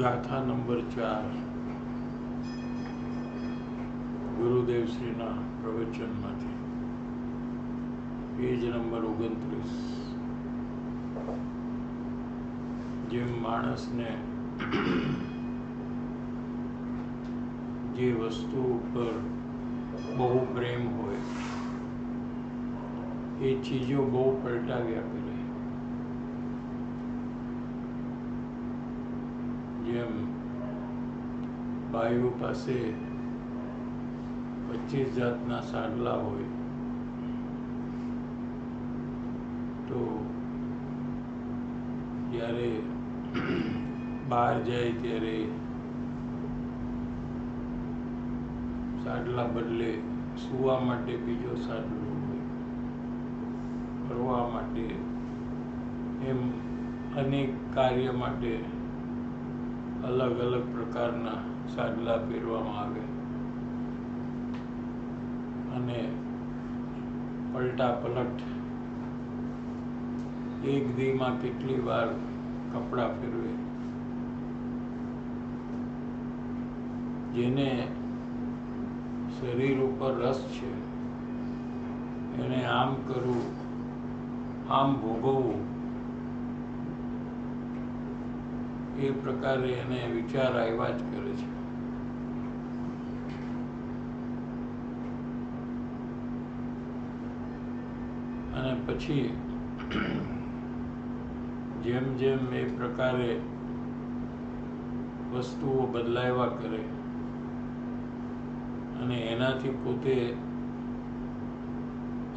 ગાથા નંબર 4 ગુરુદેવ શ્રીના પ્રવચનમાંથી, page number 29। જેમ માણસને જે વસ્તુ ઉપર બહુ પ્રેમ હોય એ ચીજો બહુ પલટાવ્યા કરે। જેમ બાયુ પાસે 25 જાતના સાડલા હોય તો જ્યારે બહાર જાય ત્યારે સાડલા બદલે સૂવા માટે બીજો સાડલો હોય, ફરવા માટે, એમ અનેક કાર્ય માટે અલગ અલગ પ્રકારના સાડલા પહેરવામાં આવે અને પલટા પલટ એક દીમાં કેટલી વાર કપડાં ફેરવે। જેને શરીર ઉપર રસ છે એને આમ કરવું, આમ ભોગવવું, એ પ્રકારે એને વિચાર આવ્યા જ કરે છે। અને પછી જેમ જેમ એ પ્રકારે વસ્તુઓ બદલાવ્યા કરે અને એનાથી પોતે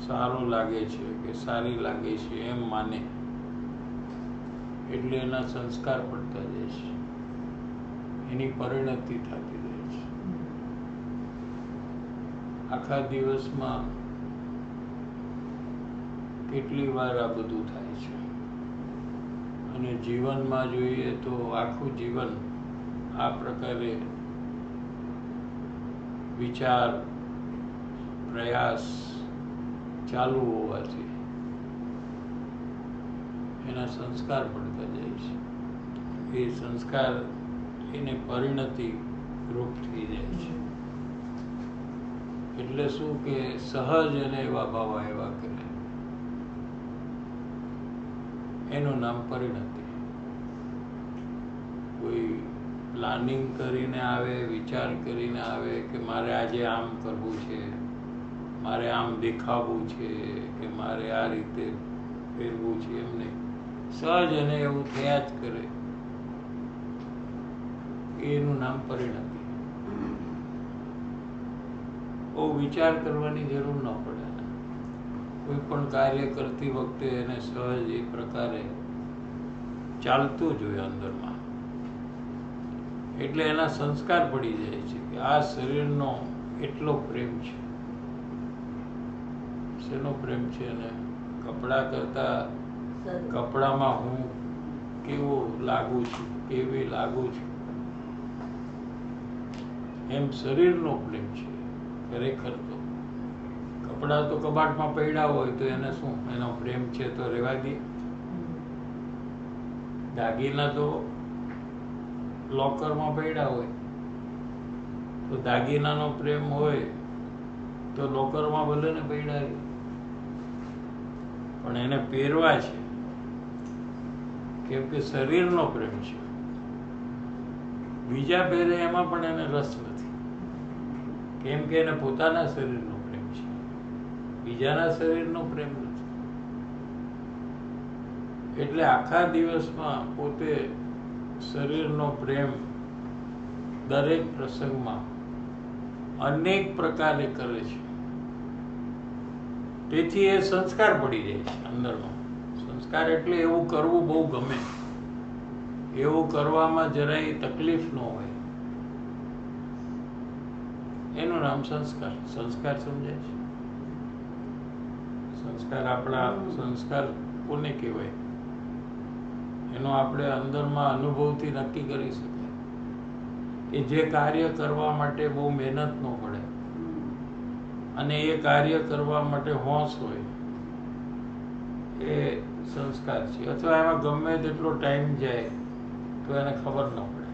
સારો લાગે છે કે સારી લાગે છે એમ માને, એટલે એના સંસ્કાર પડતા જાય છે, એની પરિણતિ થતી જાય છે। આખા દિવસમાં કેટલી વાર આ બધું થાય છે અને જીવનમાં જોઈએ તો આખું જીવન આ પ્રકારે વિચાર પ્રયાસ ચાલુ હોવાથી એના સંસ્કાર પડતા જાય છે। એ સંસ્કાર એને પરિણતિ રૂપ થઈ જાય છે। એટલે શું કે સહજ અને એવા ભાવ આવ્યા કરે, એનું નામ પરિણતિ। કોઈ પ્લાનિંગ કરીને આવે, વિચાર કરીને આવે કે મારે આજે આમ કરવું છે, મારે આમ દેખાવું છે, કે મારે આ રીતે પહેરવું છે, એમ નહીં, સહજ અને એવું થયા જ કરે, એનું નામ પરિણતિ। બહુ વિચાર કરવાની જરૂર ન પડે। કોઈ પણ કાર્ય કરતી વખતે એને સહજ એ પ્રકારે ચાલતું જ હોય અંદરમાં, એટલે એના સંસ્કાર પડી જાય છે કે આ શરીરનો એટલો પ્રેમ છે। શેનો પ્રેમ છે? અને કપડા કરતા કપડામાં હું કેવો લાગુ છું, કેવી લાગુ છું, એમ શરીરનો પ્રેમ છે। ખરેખર તો કપડા તો કબાટમાં પડ્યા હોય તો એને શું, એનો પ્રેમ છે તો રહેવા દે। દાગીના તો લોકરમાં પડ્યા હોય તો દાગીનાનો પ્રેમ હોય તો લોકરમાં ભલે ને પડ્યા હોય, પણ એને પહેરવા છે કેમ કે શરીરનો પ્રેમ છે। બીજા પહેરે એમાં પણ એને રસ નથી, કેમ કે એને પોતાના શરીરનો પ્રેમ છે, બીજાના શરીરનો પ્રેમ નથી। એટલે આખા દિવસમાં પોતે શરીરનો પ્રેમ દરેક પ્રસંગમાં અનેક પ્રકારે કરે છે। તેથી એ સંસ્કાર પડી જાય છે અંદરમાં। સંસ્કાર એટલે એવું કરવું બહુ ગમે, એવું કરવામાં જરાય તકલીફ ન હોય, એનું નામ સંસ્કાર। સંસ્કાર સમજાય છે? સંસ્કાર આપણા સંસ્કાર કોને કહેવાય? એનો આપણે અંદરમાં અનુભવથી નક્કી કરી શકીએ કે જે કાર્ય કરવા માટે બહુ મહેનત ન પડે અને એ કાર્ય કરવા માટે હોશ હોય, એ સંસ્કાર છે। અથવા એમાં ગમે તેટલો ટાઈમ જાય તો એને ખબર ન પડે।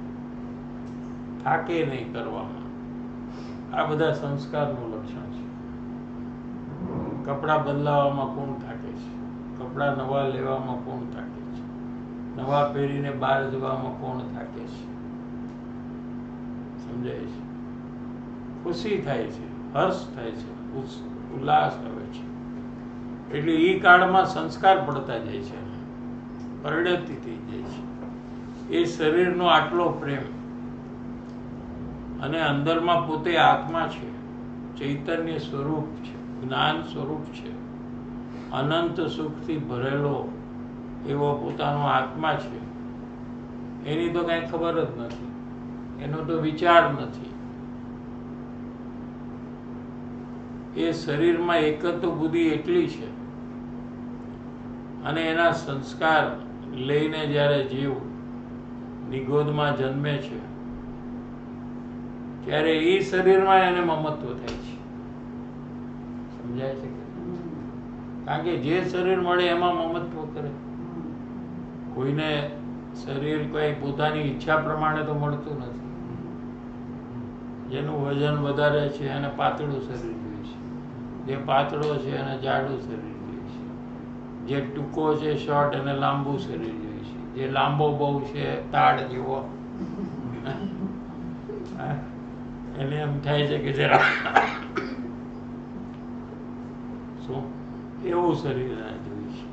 થાકે નહીં કરવામાં. આ બધા સંસ્કારનું લક્ષણ છે. કપડાં બદલાવામાં કોણ થાકે છે? કપડાં નવા લેવામાં કોણ થાકે છે? નવા પહેરીને બહાર જવામાં કોણ થાકે છે? સમજાય છે? ખુશી થાય છે, હર્ષ થાય છે, ઉલ્લાસ આવે છે. એટલે એ કાળમાં સંસ્કાર પડતા જાય છે, પરિણતિ થઈ જાય છે. એ શરીરનો આટલો પ્રેમ અને અંદરમાં પોતે આત્મા છે, ચૈતન્ય સ્વરૂપ છે, જ્ઞાન સ્વરૂપ છે, અનંત સુખથી ભરેલો એવો પોતાનો આત્મા છે. એની તો કઈ ખબર જ નથી, એનો તો વિચાર નથી. એ શરીરમાં એકત્વ બુદ્ધિ એટલી છે અને એના સંસ્કાર લઈને જ્યારે જીવ નિગોદમાં જન્મે છે ત્યારે એ શરીરમાં એને મમત્વ થાય છે. સમજાય છે કે? કારણ કે જે શરીર મળે એમાં મમત્વ કરે. કોઈને શરીર કોઈ પોતાની ઈચ્છા પ્રમાણે તો મળતું નથી. જેનું વજન વધારે છે એને પાતળું શરીર જોઈએ છે, જે પાતળો છે એને જાડું શરીર જોઈએ છે, જે ટૂંકો છે શોર્ટ એને લાંબુ શરીર જોઈએ છે, જે લાંબો બહુ છે તાડ જેવો એને એમ થાય છે કે જરા શું એવું શરીર એને જોઈએ છે.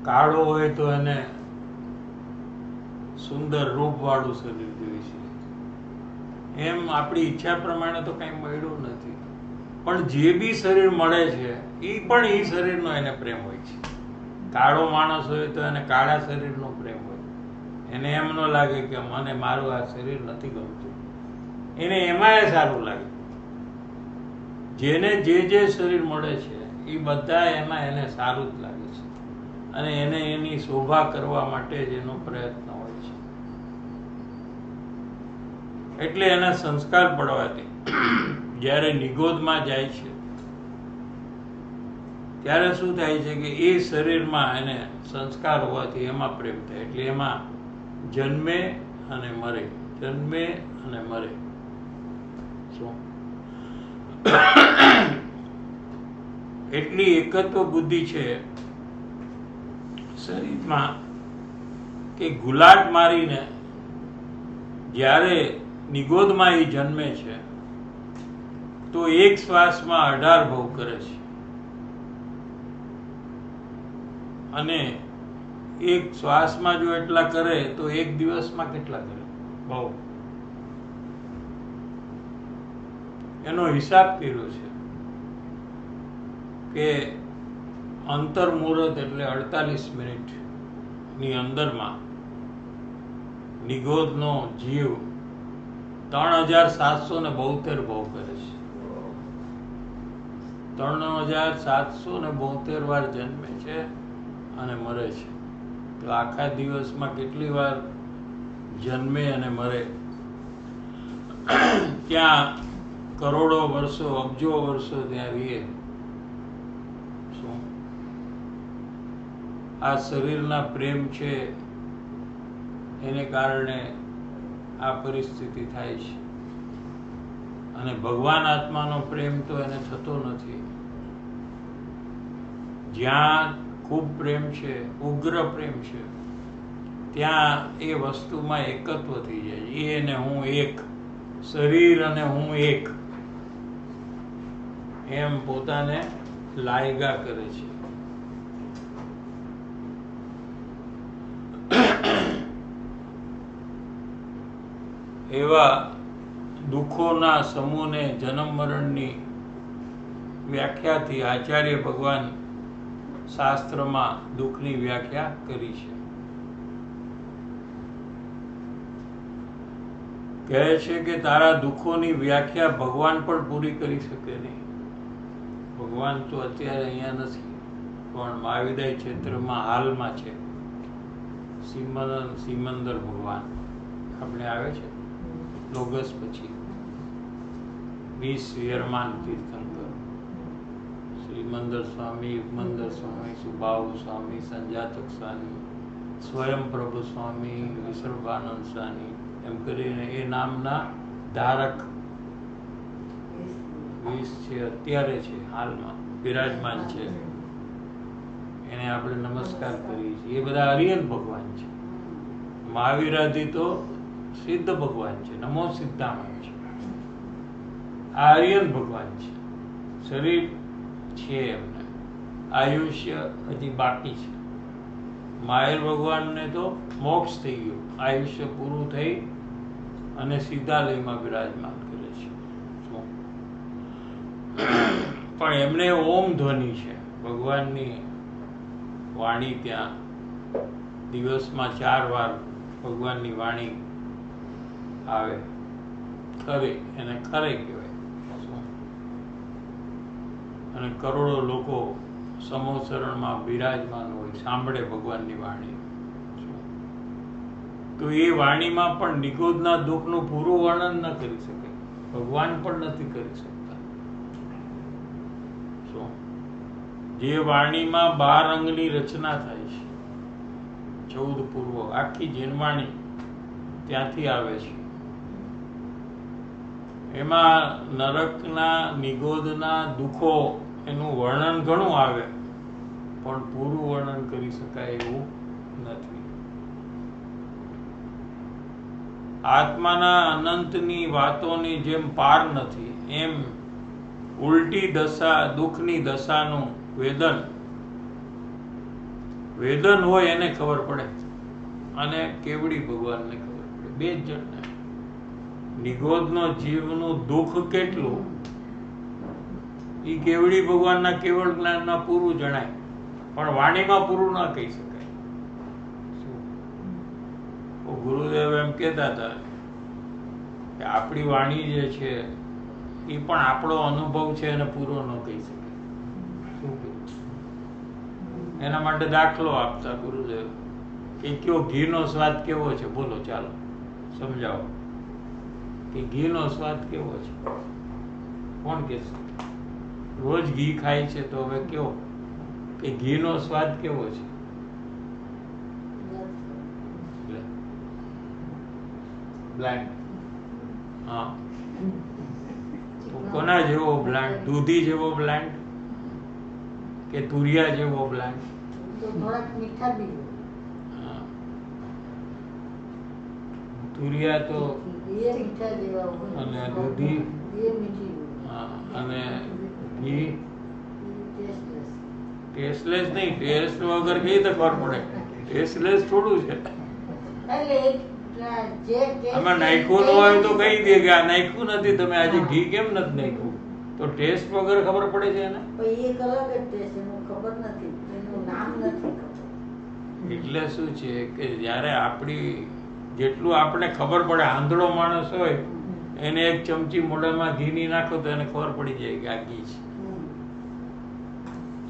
કાળો હોય તો એને સુંદર રૂપવાળું શરીર જોઈએ છે. એમ આપણી ઈચ્છા પ્રમાણે તો કઈ મળ્યું નથી, પણ જે બી શરીર મળે છે એ પણ એ શરીરનો એને પ્રેમ હોય છે. કાળો માણસ હોય તો એને કાળા શરીરનો પ્રેમ હોય. એને એમ ન લાગે કે મને મારું આ શરીર નથી ગમતું, એને એમાં સારું લાગે. જેને જે જે શરીર મળે છે એ બધા એમાં એને સારું જ લાગે છે અને એને એની શોભા કરવા માટે જ એનો પ્રયત્ન હોય છે. એટલે એના સંસ્કાર પડવાથી જ્યારે નિગોદમાં જાય છે ત્યારે શું થાય છે કે એ શરીરમાં એને સંસ્કાર હોવાથી એમાં પ્રેમ થાય. એટલે એમાં જન્મે અને મરે, જન્મે અને મરે. શું એટલી એકત્વ બુદ્ધિ છે શરીરમાં કે ગુલાટ મારીને જ્યારે નિગોદમાં એ જન્મે છે તો એક શ્વાસમાં 18 ભવ કરે છે અને એક શ્વાસમાં જો એટલા કરે તો એક દિવસમાં કેટલા કરે ભવ? એનો હિસાબ કર્યો છે કે અંતર મુહૂર્ત એટલે 48 મિનિટની અંદરમાં નિગોદનો જીવ 3772 ભવ કરે છે. 3772 વાર જન્મે છે અને મરે છે. તો આખા દિવસમાં કેટલી વાર જન્મે અને મરે? ત્યાં કરોડો વર્ષો, અબજો વર્ષો ત્યાં રહીએ. શું આ શરીરના પ્રેમ છે એને કારણે આ પરિસ્થિતિ થાય છે અને ભગવાન આત્માનો પ્રેમ તો એને થતો નથી. જ્યાં ખૂબ પ્રેમ છે, ઉગ્ર પ્રેમ છે, ત્યાં એ વસ્તુમાં એકત્વ થઈ જાય. એ અને હું એક, શરીર અને હું એક, એમ પોતાને લાયગા કરે છે. એવા દુઃખોના સમૂહને જન્મ મરણની વ્યાખ્યાથી આચાર્ય ભગવાન શાસ્ત્રમાં દુઃખની વ્યાખ્યા કરી છે. કહે છે કે તારા દુઃખોની વ્યાખ્યા ભગવાન પણ પૂરી કરી શકે નહીં. ભગવાન તો અત્યારે અહીંયા નથી, પણ મહાવિદ્ય ક્ષેત્રમાં હાલમાં છે. સિમંદર ભગવાન આપણે આવે છે લોગસ પછી 20 યરમાન તીર્થંકર, સિમંદર સ્વામી, ઉપમંદર સ્વામી, સુભાવ સ્વામી, સંજાતક સ્વયં પ્રભુ સ્વામી, વિસર્ભાનંદ સ્વામી એમ કરીને એ નામના ધારક 20 છે, અત્યારે છે, હાલમાં બિરાજમાન છે, એને આપણે નમસ્કાર કરીએ છીએ. એ બધા આર્યન ભગવાન છે. મહાવીરાદી તો સિદ્ધ ભગવાન છે, નમો સિદ્ધામણ છે. આર્યન ભગવાન છે. શરીર છે એમને, આયુષ્ય હજી બાકી છે. મહાવીર ભગવાનને તો મોક્ષ થઈ ગયો, આયુષ્ય પૂરું થઈ અને સીધા લયમાં બિરાજમાન કરે છે. પણ એમને ઓમ ધ્વનિ છે. ભગવાનની વાણી ત્યાં દિવસમાં 4 વાર ભગવાનની વાણી આવે. ખરે એને ખરે કહેવાય. અને કરોડો લોકો સમોસરણમાં બિરાજમાન હોય, સાંભળે ભગવાનની વાણી. તો એ વાણીમાં પણ નિગોદના દુઃખનું પૂરું વર્ણન ન કરી શકે. ભગવાન પણ નથી કરી શકતા. જે વાણીમાં 12 અંગની રચના થાય છે, 14 પૂર્વ, આખી જીનવાણી ત્યાંથી આવે છે. એમાં નરકના નિગોદના દુઃખો એનું વર્ણન ઘણું આવે, પણ પૂરું વર્ણન કરી શકાય એવું નથી. આત્માના અનંતની વાતોની જેમ પાર નથી, એમ ઉલટી દશા, દુઃખની દશાનું વેદન હોય એને ખબર પડે, અને કેવડી ભગવાનને ખબર પડે. બે જ જણને નિગોદનો જીવનું દુઃખ કેટલું એ કેવડી ભગવાનના કેવળ જ્ઞાનમાં પૂરું જણાય, પણ વાણીમાં પૂરું ના કહી શકાય. ગુરુદેવ એમ કહેતા હતા કે આપણી વાણી જે છે એ પણ આપણો અનુભવ છે અને પૂરો ન કહી શકે. એના માટે દાખલો આપતા ગુરુદેવ કે કયો ઘીનો સ્વાદ કેવો છે, બોલો ચાલો સમજાવો કે ઘીનો સ્વાદ કેવો છે. કોણ કહેશે? રોજ ઘી ખાય છે તો હવે કેવો કે ઘીનો સ્વાદ કેવો છે? બ્લાન્ડ. હા, કોના જેવો બ્લાન્ડ? દૂધી જેવો બ્લાન્ડ કે તુરિયા જેવો બ્લાન્ડ? તુરિયા તો અને દૂધી અને ઘી ટેસ્ટલેસ નહીં. ટેસ્ટ વગર કઈ રીતે ખબર પડે? ટેસ્ટલેસ થોડું છે. આમાં નાખ્યું ન હોય તો કહી દે કે આ નાખ્યું નથી, તમે આજે ઘી કેમ નથી નાખ્યું? તો ટેસ્ટ વગર ખબર પડે છે એને. એટલે શું છે કે જ્યારે આપણી જેટલું આપણે ખબર પડે, આંધળો માણસ હોય એને એક ચમચી મોઢામાં ઘીની નાખો તો એને ખબર પડી જાય કે આ ઘી છે.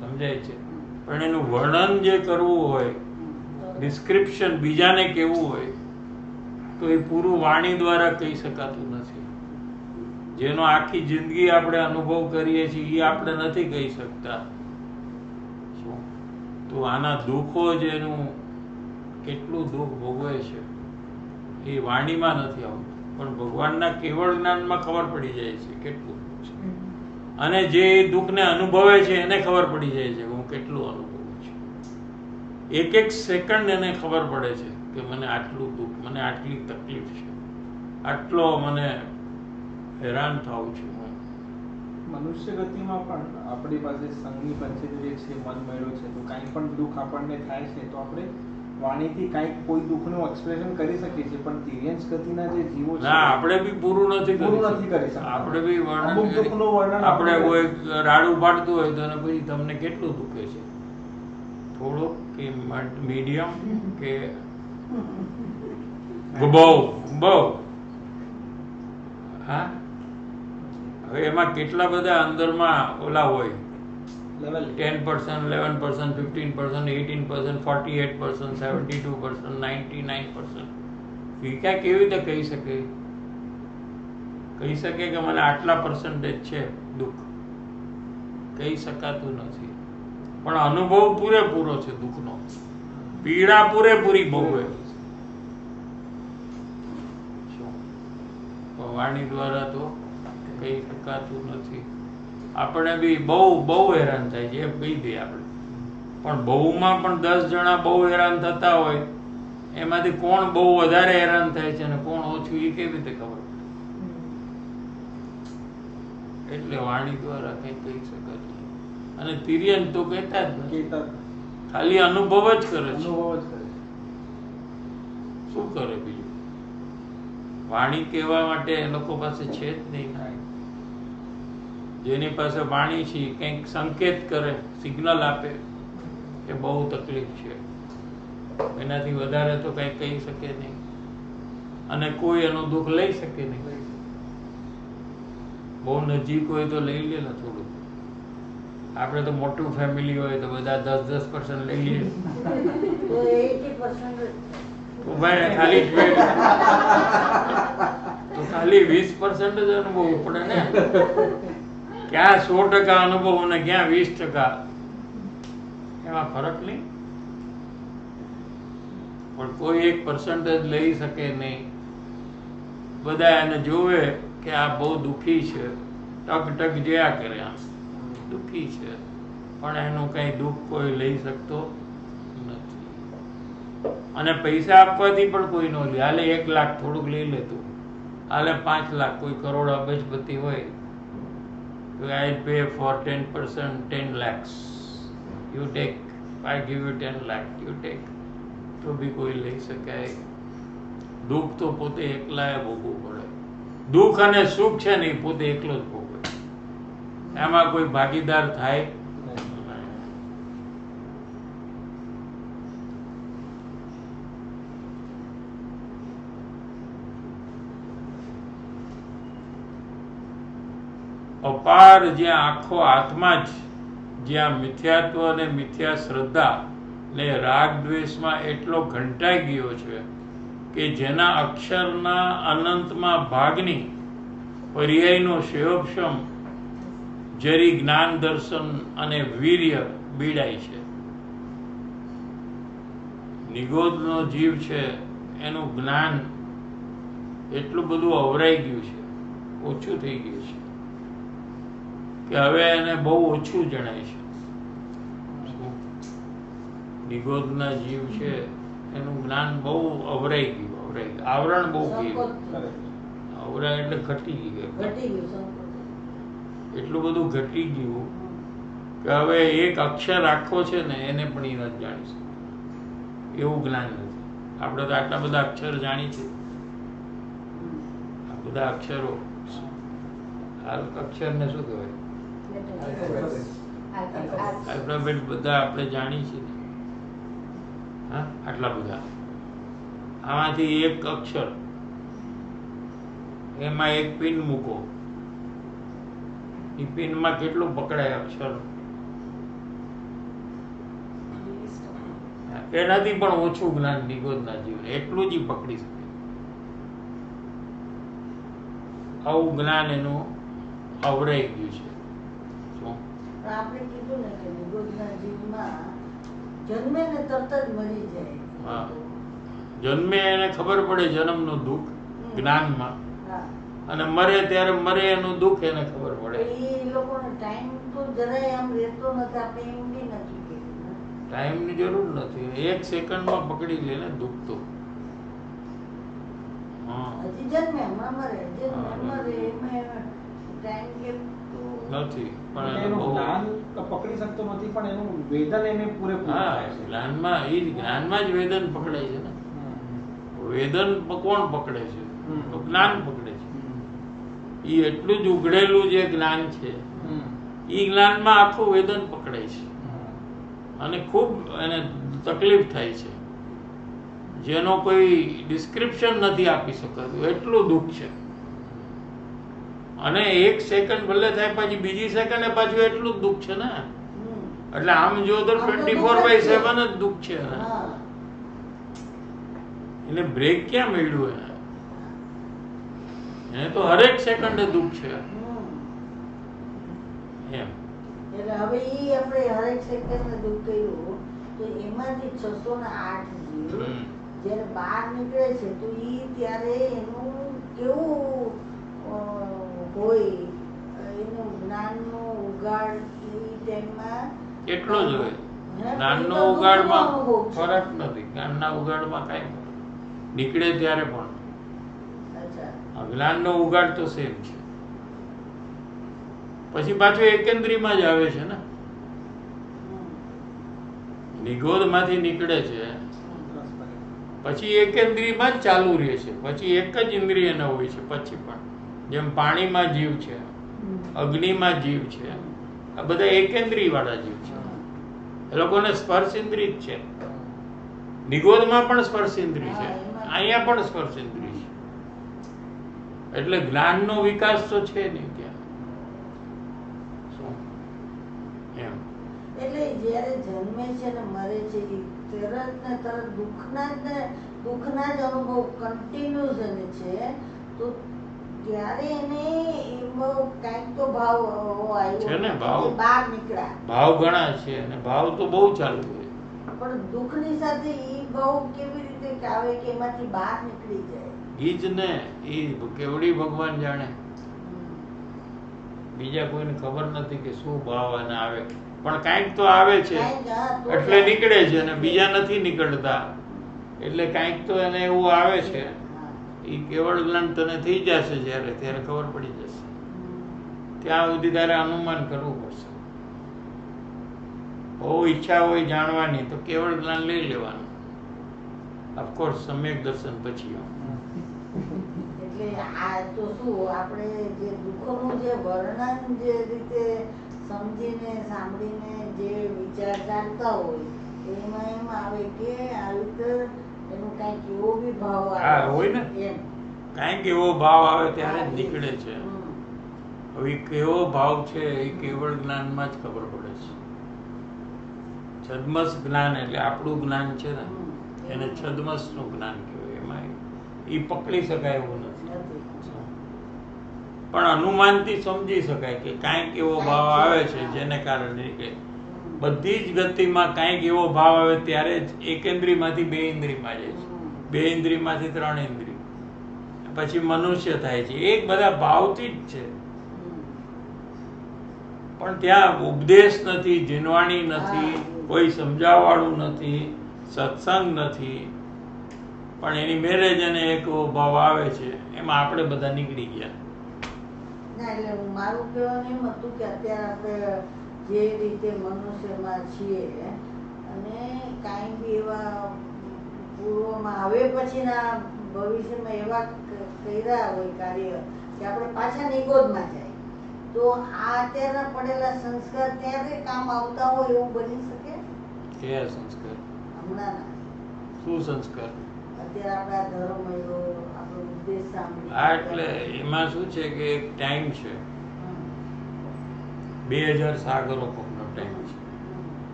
સમજાય છે? પણ એનું વર્ણન જે કરવું હોય, ડિસ્ક્રિપ્શન બીજાને કેવું હોય, તો એ પૂરું વાણી દ્વારા કહી શકાતું નથી. જેનો આખી જિંદગી આપણે અનુભવ કરીએ છીએ એ આપણે નથી કહી શકતા. તો આના દુઃખો જેનું કેટલું દુઃખ ભોગવે છે એ વાણીમાં નથી આવતું, પણ ભગવાનના કેવળ જ્ઞાનમાં ખબર પડી જાય છે કેટલું દુઃખ છે. અને જે દુઃખને અનુભવે છે એને ખબર પડી જાય છે હું કેટલું અનુભવું છું. એક એક સેકન્ડ એને ખબર પડે છે કે મને આટલું દુઃખ, મને આટલી તકલીફ છે, આટલો મને હેરાન થાઉં છું. મનુષ્ય ગતિમાં પણ આપણી પાસે સંઘની પંચેન્દ્રિય છે, મન મેળો છે, તો કાંઈ પણ દુઃખ આપણને થાય છે તો આપણે વાણીથી કાંઈક કોઈ દુઃખનું એક્સપ્રેશન કરી શકીએ છીએ, પણ તિર્યંશ ગતિના જે જીવો છે ના, આપણે બી પૂરું નથી કરી શકતા. આપણે બી વર્ણન, આપણે કોઈ રાડું પાડતું હોય તો પછી તમને કેટલું દુખે છે? થોડું કે મીડિયમ કે બહુ? હા, હવે એમાં કેટલા બધા અંદરમાં ઓલા હોય, 10%, 11%, 15%, 18%, 48%, 72%, 99%. વિકા કેવી રીતે કહી શકે? કહી શકે કે મને આટલા પર્સન્ટેજ છે દુઃખ? કહી શકાતું નથી. પણ અનુભવ પૂરેપૂરો છે દુઃખનો. પીડા પૂરેપૂરી ભોગવે વાણી દ્વારા તો કહી શકાતું નથી. આપણે બી બહુ બહુ હેરાન થાય છે એ કહી દઈએ આપણે, પણ બહુમાં પણ 10 જણા બહુ હેરાન થતા હોય એમાંથી કોણ બહુ વધારે હેરાન થાય છે અને કોણ ઓછું એ કેવી રીતે ખબર પડે? એટલે વાણી દ્વારા કંઈ કહી શકાતું નથી. અને તિર્યન તો કહેતા જ નથી, ખાલી અનુભવ જ કરે છે. શું કરે બીજું? વાણી કહેવા માટે એ લોકો પાસે છે જ નહીં. જેની પાસે વાણી છે કંઈક સંકેત કરે, સિગ્નલ આપે એ બહુ તકલીફ છે. એનાથી વધારે તો કંઈ કહી શકે નહીં અને કોઈ એનું દુઃખ લઈ શકે નહીં. બહુ નજીક હોય તો લઈ લે ને થોડું. આપણે તો મોટું ફેમિલી હોય તો બધા 10% લઈ લઈએ તો ભાઈ ખાલી તો ખાલી 20% જ અનુભવ પડે ને. ક્યાં 100% અનુભવ અને ક્યાં 20%? એમાં ફરક નહીં. પણ કોઈ 1% લઈ શકે નહીં. બધા એને જોવે કે આ બહુ દુઃખી છે, ટક ટક જયા કરે, આમ દુઃખી છે, પણ એનું કઈ દુઃખ કોઈ લઈ શકતો નથી. અને પૈસા આપવાથી પણ કોઈ ન લે. હાલે 1 લાખ થોડુંક લઈ લેતું, હાલે 5 લાખ, કોઈ કરોડ અબજપતિ હોય તો I pay for 10%, 10 lakhs. You take, I give you 10 lakh, you take. તો બી કોઈ લઈ શકાય. દુઃખ તો પોતે એકલાએ ભોગવવું પડે. દુઃખ અને સુખ છે ને એ પોતે એકલો જ ભોગવે, એમાં કોઈ ભાગીદાર થાય નહીં. અપાર જ્યાં આખો આત્મા જ, જ્યાં મિથ્યાત્વ અને મિથ્યા શ્રદ્ધા ને રાગ દ્વેષમાં એટલો ઘંટાઈ ગયો છે કે જેના અક્ષરના અનંતમાં ભાગની પર્યાયનો શેયોપશમ જરી જ્ઞાન દર્શન અને વીર્ય બીડાય છે. નિગોદનો જીવ છે એનું જ્ઞાન એટલું બધું અવરાઈ ગયું છે, ઓછું થઈ ગયું છે કે હવે એને બહુ ઓછું જણાય છે. નિગોદના જીવ છે એનું જ્ઞાન બહુ અવરાઈ ગયું. આવરણ બહુ ગયું. અવરાય એટલે ઘટી ગયું. એટલું બધું ઘટી ગયું કે હવે એક અક્ષર આખો છે ને એને પણ એ નથી જાણી શકતું એવું જ્ઞાન નથી. આપણે તો આટલા બધા અક્ષર જાણી છે, આ બધા અક્ષરો, અક્ષરને શું કહેવાય? આલ્ફાબેટ બધા આપણે જાણી છીએ. હા, આટલા બધા. આમાંથી એક અક્ષર, એમાં એક પિન મૂકો, એ પિનમાં કેટલું પકડાય અક્ષર? એનાથી પણ ઓછું જ્ઞાન નિગોદના જીવને, એટલું જ પકડી શકે. આવું જ્ઞાન એનું અવરાઈ ગયું છે. આપણે કીધું ને કે નિગોદના જીવમાં જન્મે ને તરત જ મરી જાય. હા, જન્મે એને ખબર પડે જન્મનું દુઃખ જ્ઞાનમાં, અને મરે ત્યારે મરે એનું દુઃખ એને ખબર પડે. એ લોકોનો ટાઈમ તો જરાય આમ રહેતો નથી. આપણે એમ બી નથી કીધું, ટાઈમની જરૂર નથી. 1 સેકન્ડમાં પકડી લે ને દુઃખ તો. હજી જન્મે હમણાં મરે, જન્મે મરે, એમાં ટાઈમ ગેપ નથી. પણ એનું જ્ઞાન પકડી શકતો નથી, પણ એનું વેદન એને પૂરેપૂરું થાય છે. જ્ઞાનમાં એ જ્ઞાનમાં જ વેદન પકડાય છે ને. વેદન કોણ પકડે છે? તો જ્ઞાન પકડે છે. એ એટલું જ ઉઘડેલું જે જ્ઞાન છે એ જ્ઞાનમાં આખું વેદન પકડાય છે અને ખૂબ એને તકલીફ થાય છે, જેનો કોઈ ડિસ્ક્રિપ્શન નથી આપી શકાતું, એટલું દુઃખ છે. અને 1 સેકન્ડ ભલે થાય, પછી બીજી સેકન્ડે પાછું એટલું જ દુઃખ છે ને. એટલે આમ જો તો 24/7 જ દુઃખ છે. એને બ્રેક ક્યાં મળ્યું? એને તો હરેક સેકન્ડે દુઃખ છે એમ. એટલે હવે ઈ આપણે હરેક સેકન્ડે દુઃખ કર્યું તો એમાંથી 608 જીવ હમ. જ્યારે બહાર નીકળે છે તો ઈ ત્યારે એનું કેવું હોય એનું જ્ઞાનનો ઉગાડ એ ટાઈમમાં એટલો જ હોય. હે? જ્ઞાનનો એ તો ઉગાડમાં દુઃખનો અનુભવ છે. ફરક નથી. જ્ઞાનના ઉગાડમાં કાંઈ ફરક. નીકળે ત્યારે પણ અચ્છા. અજ્ઞાનનો ઉગાડ તો સેમ છે. પછી પાછું એકેન્દ્રીમાં જ આવે છે ને. નિગોદમાંથી નીકળે છે પછી એકેન્દ્રીયમાં જ ચાલુ રહે છે. પછી એક જ ઇન્દ્રિય ન હોય છે. પછી પણ જેમ પાણીમાં જીવ છે, અગ્નિમાં જીવ છે, આ બધા એકેન્દ્રિય વાળા જીવ છે. એ લોકોને સ્પર્શ ઇન્દ્રિય જ છે. નિગોદમાં પણ સ્પર્શ ઇન્દ્રિય છે, અહીંયા પણ સ્પર્શ ઇન્દ્રિય છે. એટલે જ્ઞાનનો વિકાસ તો છે નહીં ત્યાં. શું? એમ એટલે જ્યારે જન્મે છે ને મરે છે એ તરત ને તરત દુઃખના જ અનુભવ કન્ટિન્યુઅસ એને છે તો ત્યારે એને એમાં કાંઈક તો ભાવ છે ને, આવ્યો ભાવ. કે બહાર નીકળ્યા ભાવ ઘણા છે અને ભાવ તો બહુ ચાલુ હોય. પણ દુઃખની સાથે એ ભાવ કેવી રીતે આવે કે એમાંથી બહાર નીકળી જાય? ઈ જ ને, ઈ કેવડી ભગવાન જાણે. બીજા કોઈને ખબર નથી કે શું ભાવ અને આવે, પણ કાંઈક તો આવે છે કાંઈક હા તો એટલે નીકળે છે અને બીજા નથી નીકળતા એટલે કાંઈક તો એને એવું આવે છે. હા. એ કેવળ જ્ઞાન તને થઈ જશે જ્યારે, ત્યારે ખબર પડી જશે. ત્યાં સુધી તારે અનુમાન કરવું પડશે. બહુ ઈચ્છા હોય જાણવાની તો કેવળ જ્ઞાન લઈ લેવાનું. ઓફકોર્સ સમ્યક દર્શન પછી. એટલે આ તો શું આપણે જે દુઃખનું જે વર્ણન જે રીતે સમજીને સાંભળીને જે વિચાર ચાલતા હોય એમાં એમ આવે કે આ રીતે એનું કાંઈક એવો બી ભાવ હા, હોય ને. એમ કાંઈક એવો ભાવ આવે ત્યારે જ નીકળે છે. હમ. હવે કેવો ભાવ છે એ કેવળ જ્ઞાનમાં જ ખબર પડે છે. છદ્મસ જ્ઞાન એટલે આપણું જ્ઞાન છે ને, એને છદ્મસનું જ્ઞાન કહેવાય. એમાં એ પકડી શકાય એવું નથી. નથી. પણ અનુમાનથી સમજી શકાય કે કાંઈક એવો ભાવ આવે છે જેને કારણે કે બધી જ ગતિમાં કાંઈક એવો ભાવ આવે ત્યારે જ એક ઇન્દ્રિયમાંથી બે ઇન્દ્રિયમાં જાય છે, બે ઇન્દ્રિયમાંથી ત્રણ ઇન્દ્રિય, પછી મનુષ્ય થાય છે. એક બધા ભાવથી જ છે. પણ ત્યાં ઉપદેશ નથી, જીનવાણી નથી, કોઈ સમજાવવાળું નથી, સત્સંગ નથી. પણ એની મેરેજ અને એક એવો ભાવ આવે છે એમાં આપણે બધા નીકળી ગયા. ના એટલે મારું કહેવાનું એમ હતું કે અત્યારે આપણે જે રીતે મનુષ્યમાં છીએ અને કાંઈ બી એવા પૂર્વમાં હવે પછીના ભવિષ્યમાં એવા કર્યા હોય કાર્ય કે આપણે પાછા નિગોદમાં જાય તો આ અત્યારના પડેલા સંસ્કાર ત્યારે કામ આવતા હોય એવું બની શકે? કયા સંસ્કાર? હમણાંના શું સંસ્કાર? અત્યારે આપણે આ ધર્મ આવ્યો, આપણો ઉપદેશ સાંભળી. હા, એટલે એમાં શું છે કે એક ટાઈમ છે, 2000 સાગરોપમનો ટાઈમ છે.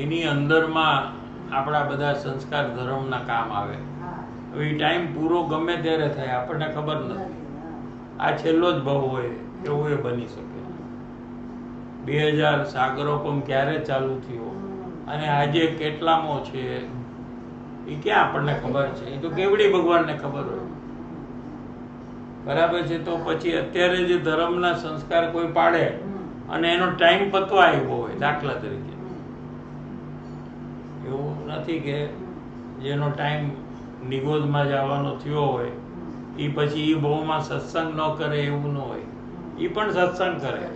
એની અંદરમાં આપણા બધા સંસ્કાર ધર્મના કામ આવે. હા. હવે એ ટાઈમ પૂરો ગમે ત્યારે થાય આપણને ખબર નથી. આ છેલ્લો જ ભાવ હોય એવું એ બની શકે. 2000 સાગરોપમ ક્યારે ચાલુ થયો અને આજે કેટલામો છે એ ક્યાં આપણને ખબર છે? એ તો કેવડી ભગવાનને ખબર હોય. બરાબર છે. તો પછી અત્યારે જે ધર્મના સંસ્કાર કોઈ પાડે અને એનો ટાઈમ પતવા આવ્યો હોય, દાખલા તરીકે, એવું નથી કે જેનો ટાઈમ નિગોદમાં જવાનો થયો હોય એ પછી એ બહુમાં સત્સંગ ન કરે એવું ન હોય. એ પણ સત્સંગ કરે,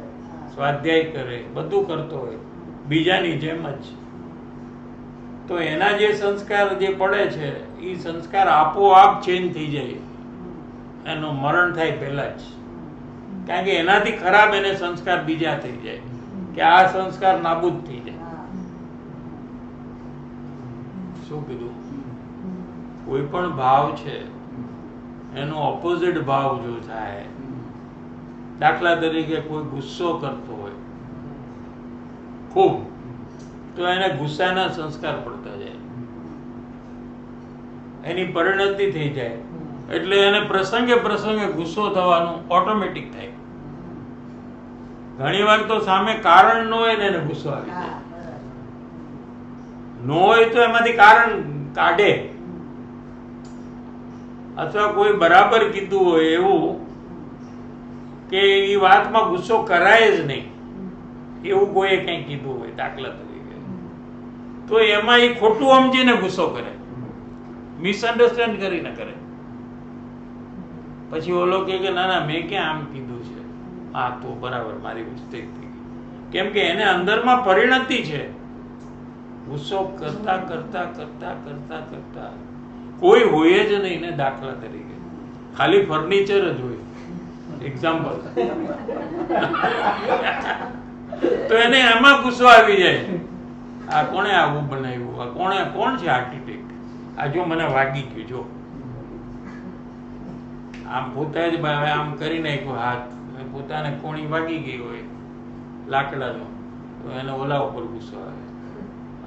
સ્વાધ્યાય કરે, બધું કરતો હોય બીજાની જેમ જ. તો એના જે સંસ્કાર જે પડે છે એ સંસ્કાર આપોઆપ ચેન્જ થઈ જાય, એનું મરણ થાય પહેલા જ. કારણ કે એનાથી ખરાબ એને સંસ્કાર બીજા થઈ જાય કે આ સંસ્કાર નાબૂદ થઈ જાય. શું કીધું? કોઈ પણ ભાવ છે એનો ઓપોઝિટ ભાવ જો થાય, દાખલા તરીકે કોઈ ગુસ્સો કરતો હોય ખૂબ, તો એને ગુસ્સાના સંસ્કાર પડતા જાય, એની પરિણતિ થઈ જાય. એટલે એને પ્રસંગે પ્રસંગે ગુસ્સો થવાનું ઓટોમેટિક થાય. ઘણી વાર તો સામે કારણ ન હોય ને એને ગુસ્સો આવી જાય. ન હોય તો એમાંથી કારણ કાઢે, અથવા કોઈ બરાબર કીધું હોય એવું કે એ વાતમાં ગુસ્સો કરાય જ નહીં એવું કોઈએ કંઈ કીધું હોય દાખલા તરીકે, તો એમાં એ ખોટું સમજીને ગુસ્સો કરે, મિસઅન્ડરસ્ટેન્ડ કરીને કરે. પછી ઓલો કે ના ના મેં ક્યાં આમ કીધું છે, હા તો બરાબર મારી મિસ્ટેક થઈ ગઈ. કેમ કે એને અંદરમાં પરિણતિ છે. ગુસ્સો કરતા કરતા કરતા કરતા કરતા કોઈ હોય જ નહીં ને, દાખલા તરીકે ખાલી ફર્નિચર જ હોય, એક્ઝામ્પલ, તો એને એમાં ગુસ્સો આવી જાય. આ કોણે આવું બનાવ્યું, આ કોણ છે આર્કિટેક્ટ, આ જો મને વાગી ગયું, જો આમ પોતે જ આમ કરી નાખ્યો હાથ, પોતાને કોણી વાગી ગઈ હોય લાકડાનો, તો એને ઓલા ઉપર ગુસ્સો આવે.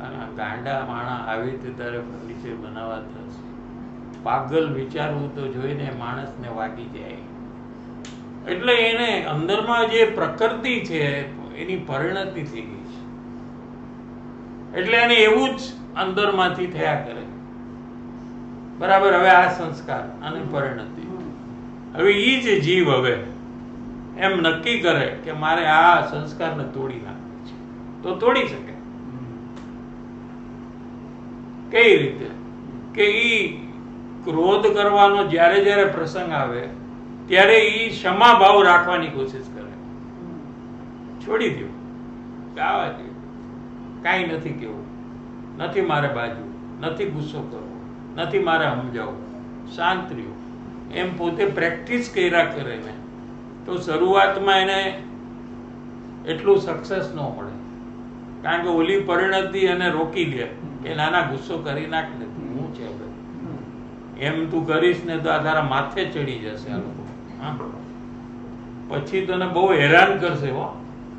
અને ગાંડા માણા આવી રીતે તારે ફર્નિચર બનાવવા થશે, પાગલ વિચારવું તો જોઈને માણસને વાગી જાય. એટલે એને અંદરમાં જે પ્રકૃતિ છે એની પરિણતિ થઈ ગઈ છે, એટલે એને એવું જ અંદરમાંથી થયા કરે. બરાબર. હવે આ સંસ્કાર અને પરિણતિ, હવે એ જ જીવ હવે એમ નક્કી કરે કે મારે આ સંસ્કારને તોડી નાખવો છે, તો તોડી શકે. કઈ રીતે? કે ઈ ક્રોધ કરવાનો જ્યારે જ્યારે પ્રસંગ આવે ત્યારે ઈ ક્ષમા ભાવ રાખવાની કોશિશ કરે. છોડી દો, ગાવા દો, કાંઈ નથી કેવું, નથી મારે બાજુ, નથી ગુસ્સો કરવો, નથી મારે સમજાવવું, શાંત રહ્યું, એમ પોતે પ્રેક્ટિસ કર્યા કરે ને તો શરૂઆતમાં એને એટલું સક્સેસ ન મળે, કારણ કે ઓલી પરિણતિ એને રોકી દે કે નાના ગુસ્સો કરી નાખ ને, હું છે એમ તું કરીશ ને તો આ તારા માથે ચડી જશે આ લોકો, પછી તને બહુ હેરાન કરશે. હો,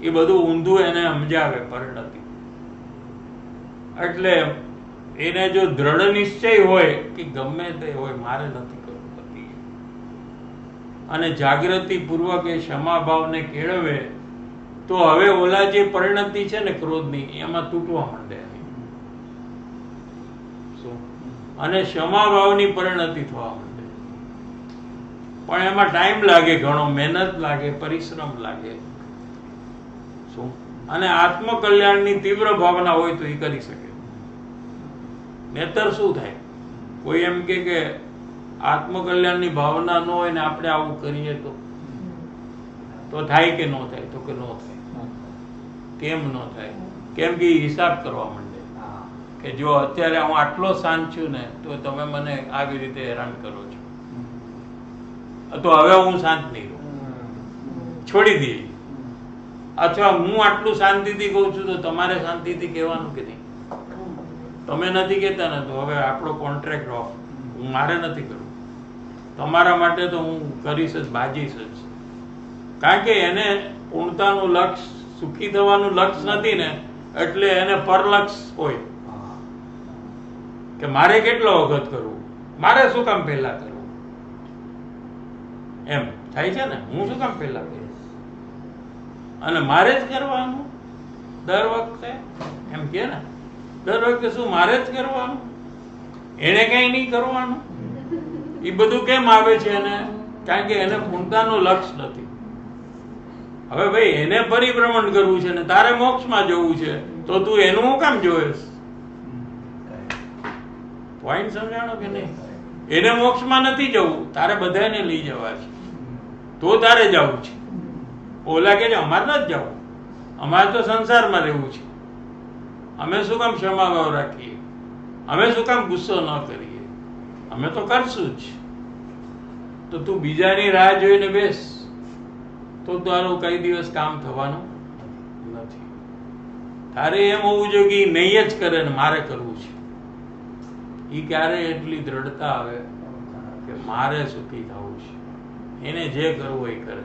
એ બધું ઊંધું એને સમજાવે પરિણતિ. એટલે એને જો દ્રઢ નિશ્ચય હોય કે ગમે તે હોય મારે નથી કરવું નથી, અને જાગૃતિ પૂર્વક એ ક્ષમા ભાવને કેળવે, તો હવે ઓલા જે પરિણતિ છે ને ક્રોધની, એમાં તૂટવા માંડે અને ક્ષમા ભાવની પરિણતિ થવા માંડે. પણ એમાં ટાઈમ લાગે, ઘણો મહેનત લાગે, પરિશ્રમ લાગે. શું? અને આત્મકલ્યાણની તીવ્ર ભાવના હોય તો એ કરી શકે. નહીતર શું થાય? કોઈ એમ કે આત્મકલ્યાણની ભાવના ન હોય ને આપણે આવું કરીએ તો થાય કે ન થાય? તો કે ન થાય. કેમ ન થાય? કેમ કે હિસાબ કરવા માંડે કે જો અત્યારે હું આટલો શાંત છું ને તો તમે મને આવી રીતે હેરાન કરો છો, તો હવે હું શાંત નહીં રહું, છોડી દઈએ. અથવા હું આટલું શાંતિથી કહું છું તો તમારે શાંતિથી કહેવાનું કે નહીં? તમે નથી કહેતા ને તો હવે આપણો કોન્ટ્રાક્ટ ઓફ, મારે નથી કરવું, તમારા માટે તો હું કરીશ જ, બાજીશ જ. કારણ કે એને પૂર્ણતાનું લક્ષ, સુખી થવાનું લક્ષ નથી ને, એટલે એને પરલક્ષ હોય કે મારે કેટલો વખત કરવું, મારે શું કામ પહેલા કરવું, એમ થાય છે ને. હું શું કામ પહેલા કરીશ, અને મારે જ કરવાનું દર વખતે, એમ કે ને દર વખતે શું મારે જ કરવાનું, એને કઈ નહીં કરવાનું. એ બધું કેમ આવે છે એને? કારણ કે એને પૂર્ણતાનું લક્ષ નથી. હવે ભાઈ એને પરિભ્રમણ કરવું છે ને તારે મોક્ષમાં જવું છે, તો તું એનું હું કામ જોઈશ? પોઈન્ટ સમજાણો કે નહીં? એને મોક્ષમાં નથી જવું, તારે બધાને લઈ જવા છે, તો તારે જવું છે. ઓલા કે અમારે નથી જવું, અમારે તો સંસારમાં રહેવું છે, અમે શું કામ ક્ષમાભાવ રાખીએ, અમે શું કામ ગુસ્સો ન કરીએ, અમે તો કરશું જ. તો તું બીજાની રાહ જોઈને બેસ તો તારું કઈ દિવસ કામ થવાનું નથી. તારે એમ હોવું જોઈએ કે નહીં જ કરે ને મારે કરવું છે. એ ક્યારે એટલી દ્રઢતા આવે કે મારે સુખી થવું છે, એને જે કરવું એ કરે,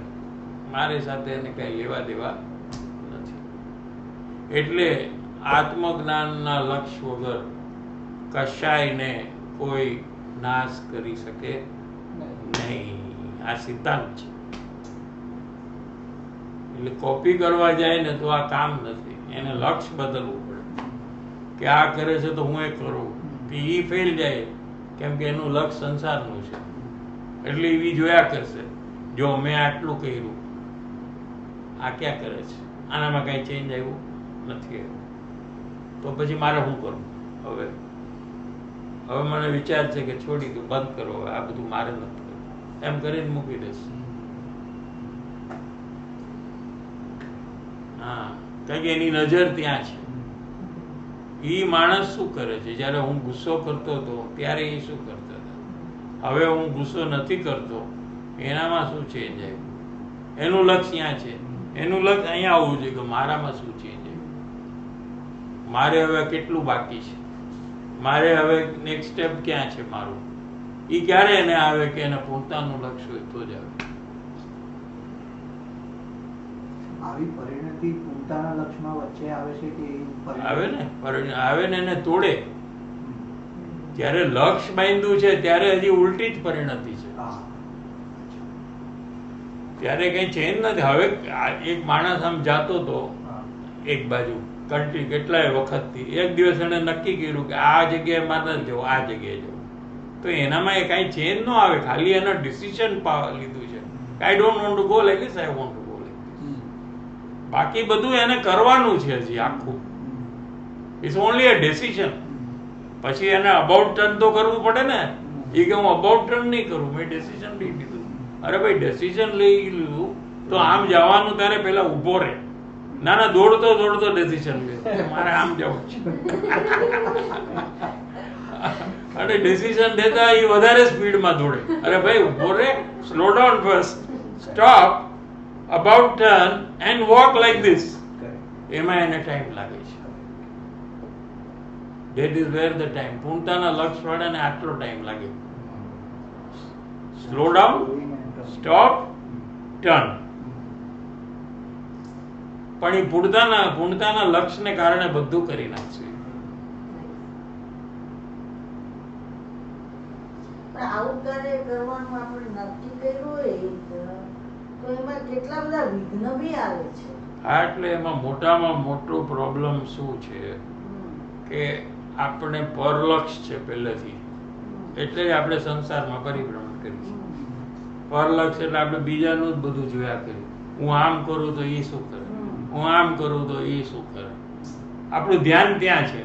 મારી સાથે એને કઈ લેવા દેવા નથી. એટલે આત્મજ્ઞાનના લક્ષ વગર કશાયને કોઈ નાશ કરી શકે નહીં. આ સિદ્ધાંત છે. એટલે કોપી કરવા જાય ને તો આ કામ નથી, એને લક્ષ્ય બદલવું પડે. કે આ કરે છે તો હું એ કરું, કે એ ફેલ જાય, કેમ કે એનું લક્ષ સંસારનું છે, એટલે એ જોયા કરશે, જો મેં આટલું કર્યું, આ ક્યાં કરે છે, આનામાં કાંઈ ચેન્જ આવ્યું નથી આવ્યું, તો પછી મારે શું કરવું? હવે મને વિચાર છે કે છોડી દઉં, બંધ કરો, હવે આ બધું મારે નથી કરવું, એમ કરીને મૂકી દેશે. હા, કારણ કે એની નજર ત્યાં છે. એ માણસ શું કરે છે? જ્યારે હું ગુસ્સો કરતો હતો ત્યારે એ શું કરતા હતા, હવે હું ગુસ્સો નથી કરતો, એનામાં શું ચેન્જ આવ્યું? એનું લક્ષ્ય ત્યાં છે, એનું લક્ષ્ય અહીંયા આવવું જોઈએ કે મારામાં શું ચેન્જ આવ્યું, મારે હવે કેટલું બાકી છે, મારે હવે નેક્સ્ટ સ્ટેપ ક્યાં છે મારું. એ ક્યારે એને આવે કે એને પોતાનું લક્ષ્ય હોય તો જ આવે. આવી પરિણતિ પોતાના લક્ષ્યમાં વચ્ચે આવે છે કે આવે ને, આવે ને એને તોડે. જ્યારે લક્ષ્ય બાંધ્યું છે ત્યારે હજી ઉલટી જ પરિણતિ છે, ત્યારે કઈ ચેન્જ નથી. હવે એક માણસ આમ જાતો હતો એક બાજુ કન્ટ્રી કેટલાય વખતથી, એક દિવસ એને નક્કી કર્યું કે આ જગ્યાએ મારે નથી જવું, આ જગ્યાએ જવું, તો એનામાં એ કાંઈ ચેન્જ ન આવે, ખાલી એનો ડિસિઝન લીધું છે, આઈ don't want to go like this, I want to go like this. બાકી બધું એને કરવાનું છે હજી આખું, ઇટ્સ ઓનલી અ ડિસિઝન. પછી એને અબાઉટ ટર્ન તો કરવું પડે ને. એ કે હું અબાઉટ ટર્ન નહીં કરું, મેં ડિસિઝન લઈ લીધું. અરે ભાઈ, ડિસિઝન લઈ લીધું તો આમ જવાનું, ત્યારે પેલા ઊભો રહે. ના ના, દોડતો દોડતો ડિસિઝન લે મારે આમ જવું છે. અને ડિસિઝન દેતા એ વધારે સ્પીડમાં દોડે. અરે ભાઈ, ઊભો રહે, slow down first, stop, about turn and walk like this. એમાં એને ટાઈમ લાગે છે. That is where the time. પૂર્ણતાના લક્ષ્ય વાળાને આટલો ટાઈમ લાગે. Slow down, stop, turn. પણ એ પૂર્ણતાના લક્ષ્યને કારણે બધું કરી નાખશે. પણ આવું કાર્ય કરવાનું આપણે નક્કી કર્યું હોય તો એમાં કેટલા બધા વિઘ્ન બી આવે છે. હા, એટલે એમાં મોટામાં મોટો પ્રોબ્લેમ શું છે કે આપણે પરલક્ષ છે પહેલેથી, એટલે જ આપણે સંસારમાં પરિભ્રમણ કરીએ છીએ. પરલક્ષ એટલે આપણે બીજાનું જ બધું જોયા કરીએ. હું આમ કરું તો એ શું કરે, હું આમ કરું તો એ શું કરે, આપણું ધ્યાન ત્યાં છે.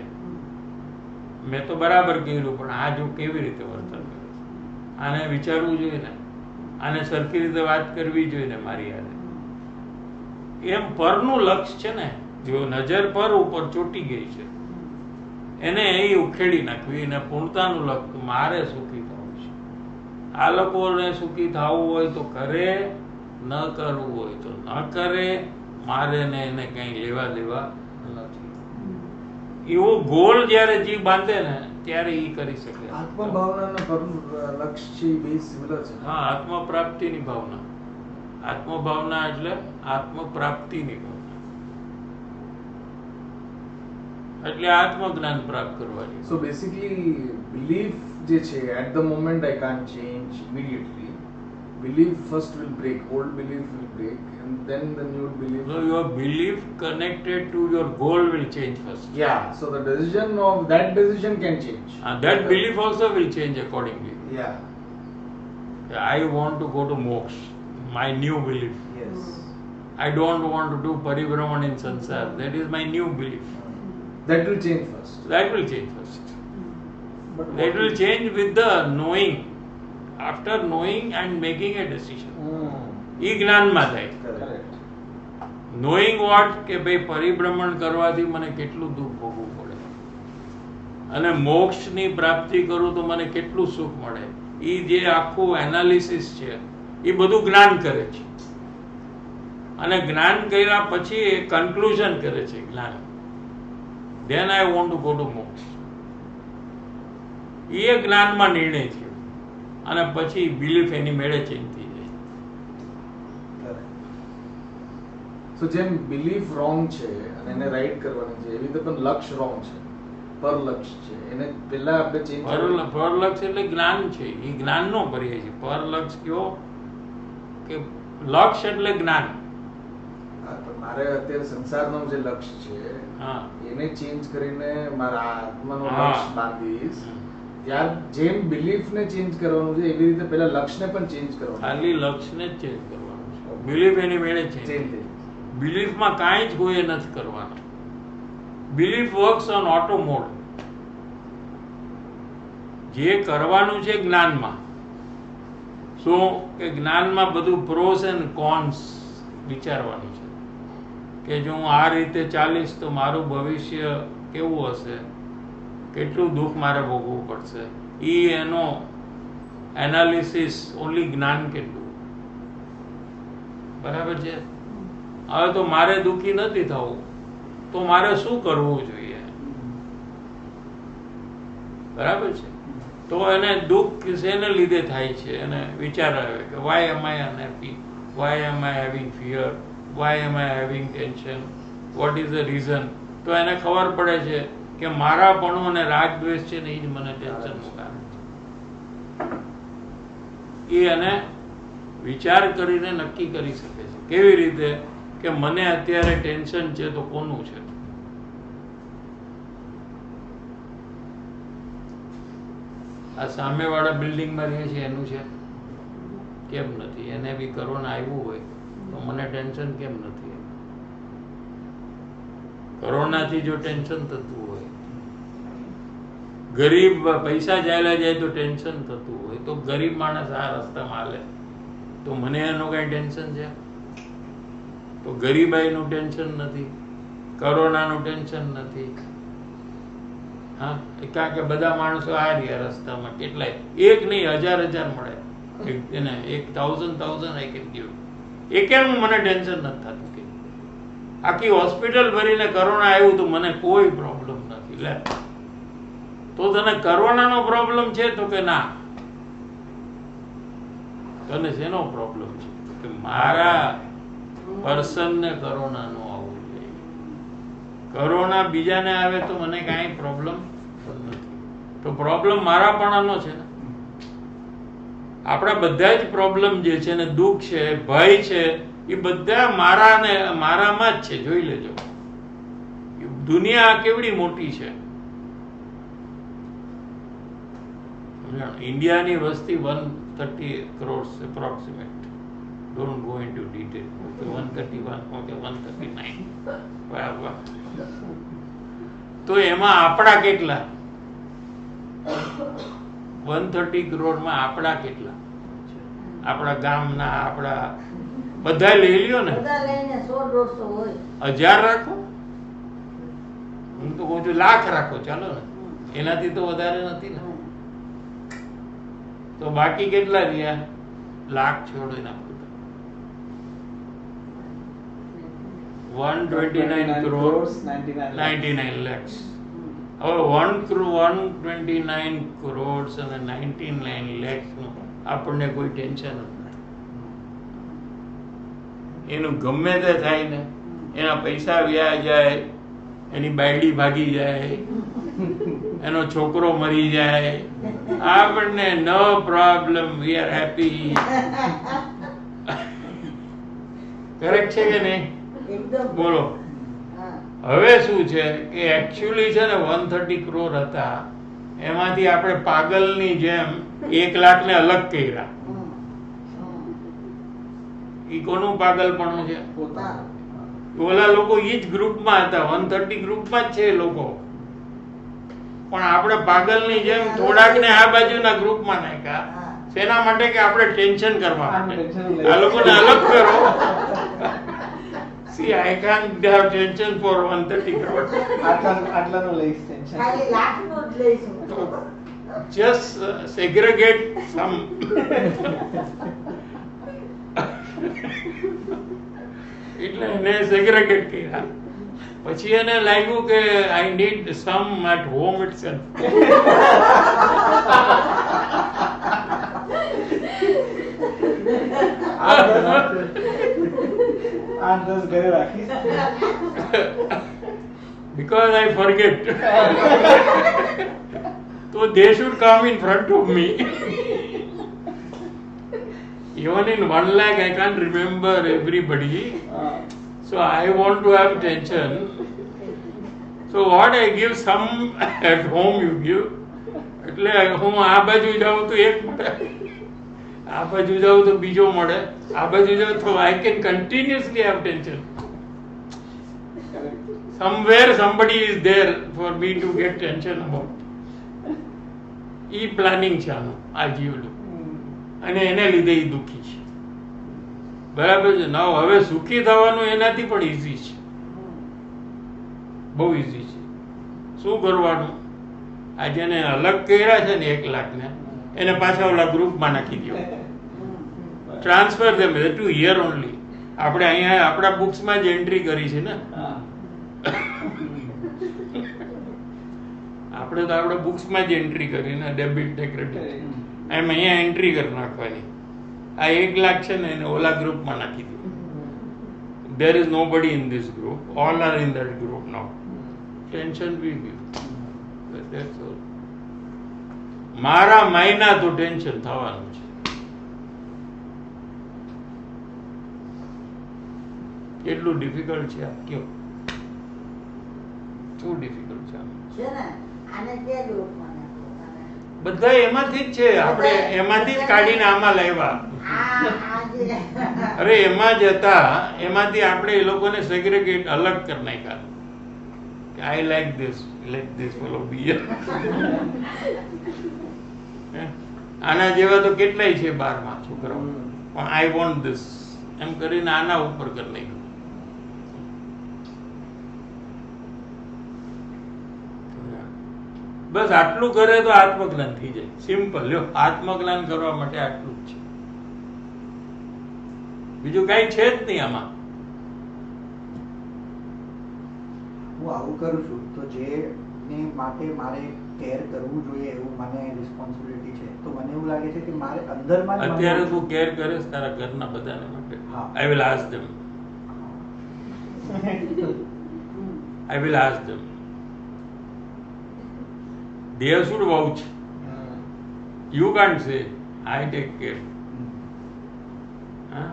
મેં તો બરાબર કર્યું, પણ આ જો કેવી રીતે વર્તન કરે છે, આને વિચારવું જોઈએ ને, આને સરખી રીતે વાત કરવી જોઈએ ને મારી હારે. એમ પરનું લક્ષ્ય છે ને, જો નજર પર ઉપર ચોટી ગઈ છે, એને એ ઉખેડી નાખવી. એને પૂર્ણતાનું લક્ષ્ય, મારે સુખી થવું છે. આ લોકોને સુખી થવું હોય તો કરે, ન કરવું હોય તો ન કરે. મારે ને એને કઈ લેવા દેવા નથી. એવો ગોલ જયારે જીવ બાંધે ને ત્યારે એ કરી શકે. આત્મભાવનાના પરનું લક્ષ્ય છે, બે સિમિલર છે. હા, આત્મ પ્રાપ્તિની ભાવના. આત્મભાવના એટલે આત્મ પ્રાપ્તિની ભાવના, એટલે આત્મજ્ઞાન પ્રાપ્ત કરવાની. સો બેસિકલી બિલીફ જે છે, at the moment I can't change immediately. Belief first will break, old belief will break, and then the new belief. So your belief connected to your goal will change first. Yeah, so the decision of that decision can change. And that belief also will change accordingly. Yeah. I want to go to moksha, my new belief. Yes. I don't want to do paribhraman in sansar, that is my new belief. That will change first. That will change first. But That will change with the knowing. After knowing and making a decision. એ જ્ઞાનમાં થાય. Correct. Knowing vote કે ભાઈ પરિભ્રમણ કરવાથી મને કેટલું દુઃખ ભોગવવું પડે અને મોક્ષની પ્રાપ્તિ કરું તો મને કેટલું સુખ મળે, એ જે આખું એનાલિસિસ છે એ બધું જ્ઞાન કરે છે. અને જ્ઞાન કર્યા પછી એ કન્ક્લુઝન કરે છે જ્ઞાન, than I want to go to મોક્ષ. એ જ્ઞાનમાં નિર્ણય થયો અને પછી બિલીફ એની મેળે ચેન્જ થઈ જાય. સો જેમ બિલીફ રોંગ છે અને એને રાઈટ કરવાની છે, એવી રીતે પણ લક્ષ્ય રોંગ છે, પર લક્ષ્ય છે, એને પહેલા આપણે ચેન્જ પરલક્ષ એટલે જ્ઞાન છે, એ જ્ઞાનનો પર્યાય છે. પરલક્ષ કયો કે લક્ષ એટલે જ્ઞાન, હા, તો મારે અત્યારે સંસારનો જે લક્ષ્ય છે હા એને ચેન્જ કરીને મારા આત્માનો હા. લક્ષ્ય બાંધીશ. ત્યાર જેમ બિલીફને ચેન્જ કરવાનું છે એવી રીતે પેલા લક્ષ્યને પણ ચેન્જ કરવાનું ખાલી લક્ષ્યને જ ચેન્જ કરવાનું છે. બિલીફ એની મેળે ચેન્જ ચેન્જ થઈ બિલીફમાં કાંઈ જ કોઈએ નથી કરવાનું. Belief works on auto mode. જે કરવાનું છે જ્ઞાનમાં, શું કે જ્ઞાનમાં બધું પ્રોસ એન્ડ કોન્સ વિચારવાનું છે કે જો હું આ રીતે ચાલીશ તો મારું ભવિષ્ય કેવું હશે, કેટલું દુઃખ મારે ભોગવવું પડશે. એનો એનાલિસિસ ઓનલી જ્ઞાન કેટલું. બરાબર છે. હવે તો મારે દુઃખી નથી થવું તો મારે શું કરવું જોઈએ? બરાબર છે. તો એને દુઃખ શેને લીધે થાય છે એને વિચાર આવે કે why am I unhappy, why am I having fear, why am I having tension, what is the reason. તો એને ખબર પડે છે કે મારાપણું અને રાગદ્વેષ છે ને એ જ મને ટેન્શનનું કારણ છે. એ એને વિચાર કરીને નક્કી કરી શકે છે. કેવી રીતે કે મને અત્યારે ટેન્શન છે તો કોનું છે? આ સામેવાળા બિલ્ડિંગમાં રહે છે એનું છે? કેમ નથી? એને બી કોરોના આવ્યું હોય તો મને ટેન્શન કેમ નથી? કોરોનાથી જો ટેન્શન થતું હોય, ગરીબ પૈસા ચાલ્યા જાય તો ટેન્શન થતું હોય, તો ગરીબ માણસ આ રસ્તામાં હાલે તો મને એનું કઈ ટેન્શન છે? તો ગરીબાઈનું ટેન્શન નથી, કોરોનાનું ટેન્શન નથી. હા, કારણ કે બધા માણસો આ રહ્યા રસ્તામાં, કેટલાય, એક નહીં 1000 મળે એને, 1000 આઈ કેન ગીવ. એકેનું મને ટેન્શન નથી થતું કે આખી હોસ્પિટલ ભરીને કોરોના આવ્યું તો મને કોઈ પ્રોબ્લેમ નથી. લે, તો તને કોરોનાનો પ્રોબ્લેમ છે? તો કે ના. તને શેનો પ્રોબ્લેમ છે? કે મારા પર્સનને કોરોના નો આવવું જોઈએ. કોરોના બીજાને આવે તો મને કાંઈ પ્રોબ્લેમ નથી. તો પ્રોબ્લેમ મારાપણાનો છે ને. આપણા બધા જ પ્રોબ્લેમ જે છે ને, દુઃખ છે, ભય છે, એ બધા મારામાં જ છે. જોઈ લેજો, દુનિયા કેવડી મોટી છે. ઇન્ડિયાની વસ્તી 130 crores approximate. Don't go into detail. Okay, 131, okay, 139. બરાબર. તો એમાં આપણા કેટલા? 130 crore માં આપણા કેટલા? આપણા ગામના, આપણા બધા લઈ લ્યો ને. બધા લઈને 100-150 હોય. 1000 રાખો, હું તો કહું છું લાખ રાખો, ચાલો ને. એનાથી તો વધારે નથી ને. તો બાકી કેટલા રહ્યા? લાખ છોડી નાખો. 129 crores 99 lakhs. હવે 129 crores અને 99 lakhs નું આપણને કોઈ ટેન્શન જ નથી. એનું ગમે તે થાય ને, એના પૈસા વ્યા જાય, એની બાયડી ભાગી જાય, એનો છોકરો મરી જાય, આપણને no problem, we are happy. Correct છે કે નહીં? એકદમ. બોલો. હા. હવે શું છે કે એકચ્યુઅલી છે ને 130 crore હતા, એમાંથી આપણે પાગલની જેમ 1 લાખ ને અલગ કર્યા. ઈ કોનું પાગલપણું છે? ઓલા લોકો ઈ જ ગ્રુપમાં હતા, 130 ગ્રુપમાં જ છે એ લોકો, પણ આપણે પાગલની જેમ થોડાક ને આ બાજુના ગ્રુપમાં નાખ્યા. શેના માટે? કે આપણે ટેન્શન કરવા માટે. આ લોકોને અલગ કરો. See, I can't have tension for 130 crore. આટલાનું લઈશ ટેન્શન. ખાલી લાખનું જ લઈશું. Just segregate some. એટલે એને સેગ્રેગેટ કર્યા. પછી એને લાગ્યું કે I need some at home itself. આઠ દસ ઘરે રાખીશ. Because I forget. So they should come in front of me. Even in 1 lakh I can't remember everybody. So I want to have tension. So what I give, some at home you give. એટલે હું આ બાજુ જાઉં તો એક મળે, આ બાજુ જાઉં તો બીજો મળે, આ બાજુ જાઉં તો I can continuously have tension. Somewhere somebody is there for me to get tension about. E planning છે આનું, આ જીવનું, અને એને લીધે ઈ દુઃખી છે. બરાબર છે ના? હવે સુખી થવાનું એનાથી પણ ઈઝી છે, બહુ ઈઝી છે. શું કરવાનું? આ જેને અલગ કર્યા છે ને 1 લાખને, એને પાછા ઓલા ગ્રુપમાં નાખી દો. Transfer them to here only. આપણે અહીંયા આપણા બુક્સમાં જ એન્ટ્રી કરી છે ને. આપણે તો આપણે બુક્સમાં જ એન્ટ્રી કરી ને, ડેબિટ ને ક્રેડિટ. એમ અહીંયા એન્ટ્રી કરી નાખવાની. આ 1 લાખ છે ને એને ઓલા ગ્રુપમાં નાખી દો. There is nobody in this group. All are in that group now. Tension we give. That's all. મારા માયના તો ટેન્શન થવાનું છે. કેટલું ડિફિકલ્ટ છે આ કયો? શું ડિફિકલ્ટ છે આમાં? છે ને આને કે ગ્રુપમાં નાખો. બધા એમાંથી જ છે, આપણે એમાંથી જ કાઢીને આમાં લાવ્યા. અરે એમાં જ હતા, એમાંથી આપણે એ લોકોને સેગ્રેગેટ અલગ કરી નાખ્યા. I like this, let this fellow be here. આના જેવા તો કેટલાય છે 12માં છોકરાઓ, પણ I want this એમ કરીને આના ઉપર કરી નાખ્યું. બસ આટલું કરે તો આત્મજ્ઞાન થઈ જાય. સિમ્પલ. લ્યો, આત્મજ્ઞાન કરવા માટે આટલું જ છે, બીજું કઈ છે જ નહીં આમાં. હું આવું કરું છું તો જેને માટે મારે કેર કરવું જોઈએ એવું મને રિસ્પોન્સિબિલિટી છે, તો મને એવું લાગે છે કે મારે અંદરમાં જ અત્યારે તું કેર કરે છે તારા ઘરના બધાને માટે. હા. I will ask them. I will ask them. They should vouch. You can't say I take care. Huh?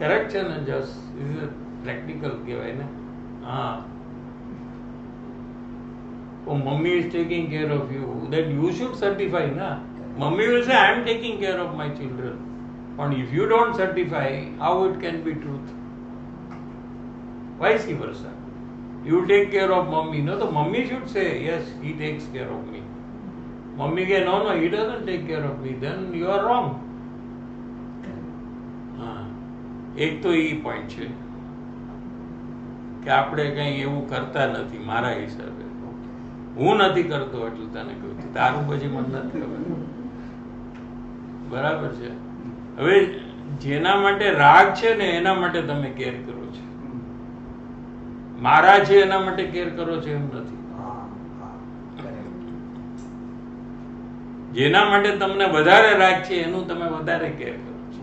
Correct છે ને? Just this is a practical કહેવાય ને. હા. Oh, mummy is taking care of you. Then you should certify, na? Mummy will say, I am taking care of my children. But if you don't certify, how it can be truth? Vice versa. You take care of mummy. No, the mummy should say, yes, he takes care of me. Mummy say, no, he doesn't take care of me. Then you are wrong. એક તો એ point છે કે આપણે કંઈ એવું કરતા નથી મારા હિસાબે. હું નથી કરતો એટલું તને કહું છું, તારું પછી મને નથી ખબર. બરાબર છે? હવે જેના માટે રાગ છે ને એના માટે તમે કેર કરો છો, મારા છે એના માટે કેર કરો છો એમ નથી. જેના માટે તમને વધારે રાગ છે એનું તમે વધારે કેર કરો છો.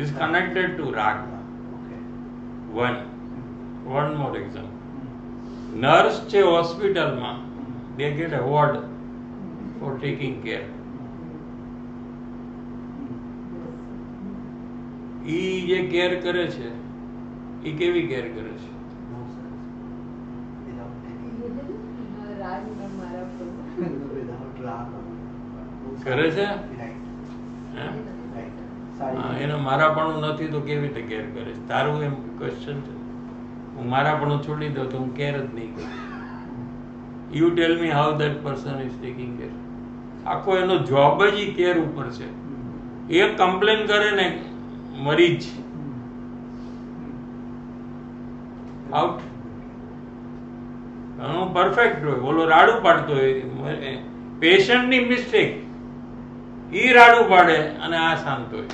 ઇઝ કનેક્ટેડ ટુ રાગ. One more example. નર્સ છે હોસ્પિટલમાં, they get award for taking care. ઈ જે કેર કરે છે ઈ કેવી કેર કરે છે? કરે છે? એને મારાપણું નથી તો કેવી રીતે કેર કરે છે? તારું એમ ક્વેશ્ચન છે. હું મારાપણું છોડી દઉં તો હું કેર જ નહીં કરું. You tell me how that person is taking care. આખો એનો જોબ જ ઈ કેર ઉપર છે. એ કમ્પ્લેન કરે ને મરીજ આઉટ. હું પરફેક્ટ હોય, ઓલો રાડું પાડતો હોય, પેશન્ટની મિસ્ટેક, ઈ રાડું પાડે અને આ શાંત હોય.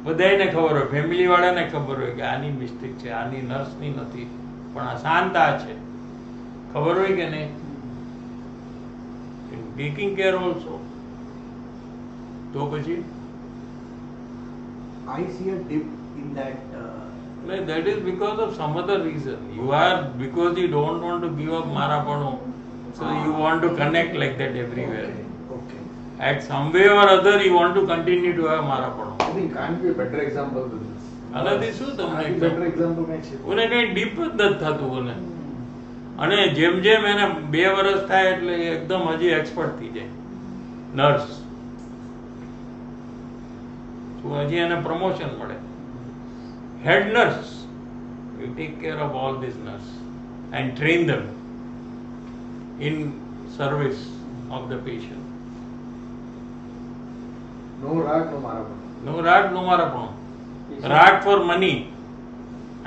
બધાને ખબર હોય, ફેમિલી વાળાને ખબર હોય કે આની મિસ્ટેક છે, આની નર્સની નથી, પણ આ શાંત આ છે. ખબર હોય કે નહીં? Taking care also. તો પછી I see a dip in that. That is because of some other reason. You are, because you don't want to give up marapano, so you want to connect like that everywhere. Okay. at some way or other you want to continue to have મારાપણું. I think can't be a better example than this. આનાથી શું તમને આનાથી better example કાંઈ છે? મને કઈ deep જ નથી થતું મને. અને જેમ જેમ એને 2 વર્ષ થાય એટલે એ એકદમ હજી એક્સપર્ટ થઈ જાય. નર્સ હજી એને પ્રમોશન મળે. Head nurse, you take care of all this nurse and train them in service of the patient. No rag, no મારાપણું. No rag, no મારાપણું. Rag for money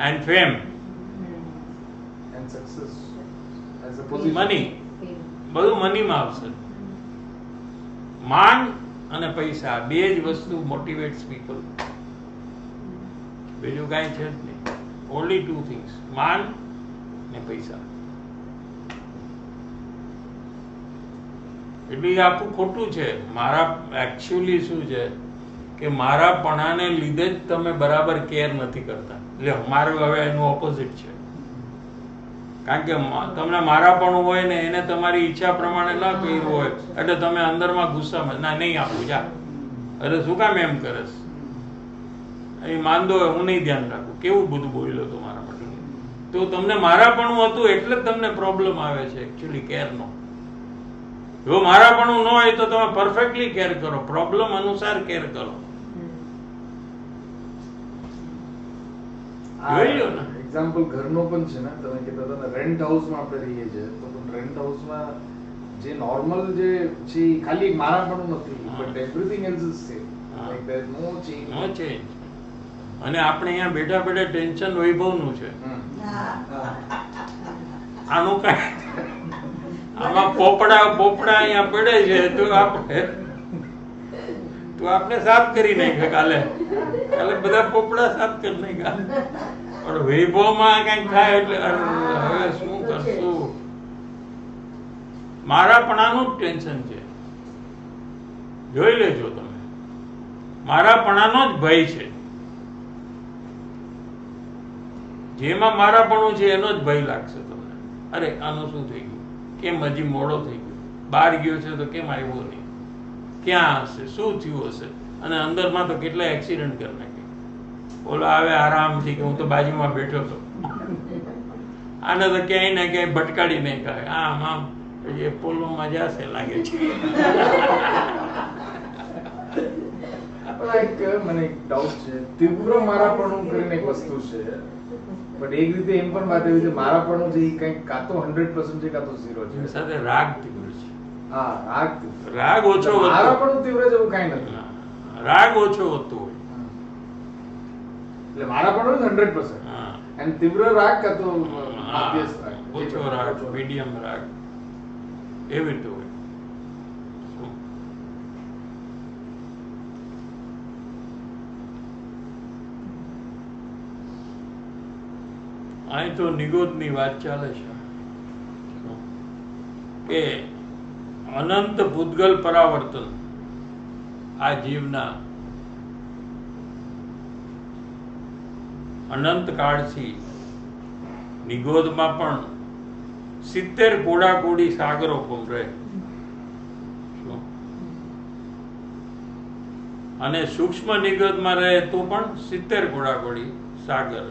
and fame. And success as a position. Money. બધું મનીમાં આવશે. માન અને પૈસા બે જ વસ્તુ મોટિવેટ્સ પીપલ. બીજું કાંઈ છે જ નહીં. ઓનલી 2 things, માન ને પૈસા. એટલે એ આખું ખોટું છે. મારા એકચ્યુઅલી શું છે કે મારાપણાને લીધે જ તમે બરાબર કેર નથી કરતા. એટલે મારું હવે એનું ઓપોઝિટ છે. કારણ કે તમને મારાપણું હોય ને એને તમારી ઈચ્છા પ્રમાણે ન કર્યું હોય એટલે તમે અંદરમાં ગુસ્સામાં ના નહીં આપું જા, અરે શું કામ એમ કરે છે, એ માંદો હોય હું નહીં ધ્યાન રાખું, કેવું બધું બોલ્યો તો મારા માટે. તો તમને મારાપણું હતું એટલે જ તમને પ્રોબ્લેમ આવે છે એકચ્યુઅલી કેરનો. જો મારાપણું ન હોય તો તમે પરફેક્ટલી કેર કરો, પ્રોબ્લેમ અનુસાર કેર કરો. જોઈ લો ને. એક્ઝામ્પલ ઘરનો પણ છે ને, તમે કહેતા હતા રેન્ટ હાઉસમાં આપણે રહીએ છીએ તો પણ રેન્ટ હાઉસમાં જે નોર્મલ જે છે ઈ ખાલી મારાપણું નથી, but everything else is same, like there no change. No change. અને આપણે અહીંયા બેઠા બેઠા ટેન્શન વૈભવનું છે. આનું કાંઈ આમાં પોપડા અહીંયા પડે છે તો આપણે સાફ કરી નાખ્યા કાલે બધા પોપડા સાફ કરી નાખ્યા. પણ વૈભવમાં કઈક થાય એટલે હવે શું કરશું? મારાપણાનું જ ટેન્શન છે. જોઈ લેજો તમે, મારાપણાનો જ ભય છે. જેમાં મારાપણું છે એનો જ ભય લાગશે તમને. અરે આનું શું થઈ ગયું, કેમ હજી મોડો થઈ ગયો, બહાર ગયો છે તો કેમ આવ્યો નહીં, ક્યાં હશે, શું થયું હશે. અને અંદરમાં તો કેટલા એક્સિડન્ટ કરી નાખે. ઓલો આવે આરામથી કે હું તો બાજુમાં બેઠો હતો, આને તો ક્યાંય ને ક્યાંય ભટકાડી નહીં કહે આમ આમ એ પોલોમાં જશે લાગે છે. મને એક ડાઉટ છે, તીવ્ર મારાપણું કરીને એક વસ્તુ છે, બટ એક રીતે એમ પણ વાત એવી છે મારાપણું છે એ કંઈક કાં તો 100% છે કાં તો 0 છે. સાથે રાગ તીવ્ર છે. હા, રાગ રાગ ઓછો વધતો. મારાપણું તીવ્ર જેવું કાંઈ નથી. રાગ ઓછો વધતો હોય એટલે મારાપણું 100%. હા. અને તીવ્ર રાગ કાં તો હા, મધ્યસ્થ રાગ, ઓછો રાગ, મીડિયમ રાગ, એવી રીતે હોય. અહીં તો નિગોદની વાત ચાલે છે કે અનંત ભૂતગલ પરાવર્તન આ જીવના અનંત કાળથી નિગોદમાં પણ 70 કોડાકોડી સાગરો પણ રહે. અને સૂક્ષ્મ નિગોદમાં રહે તો પણ 70 કોડાકોડી સાગર,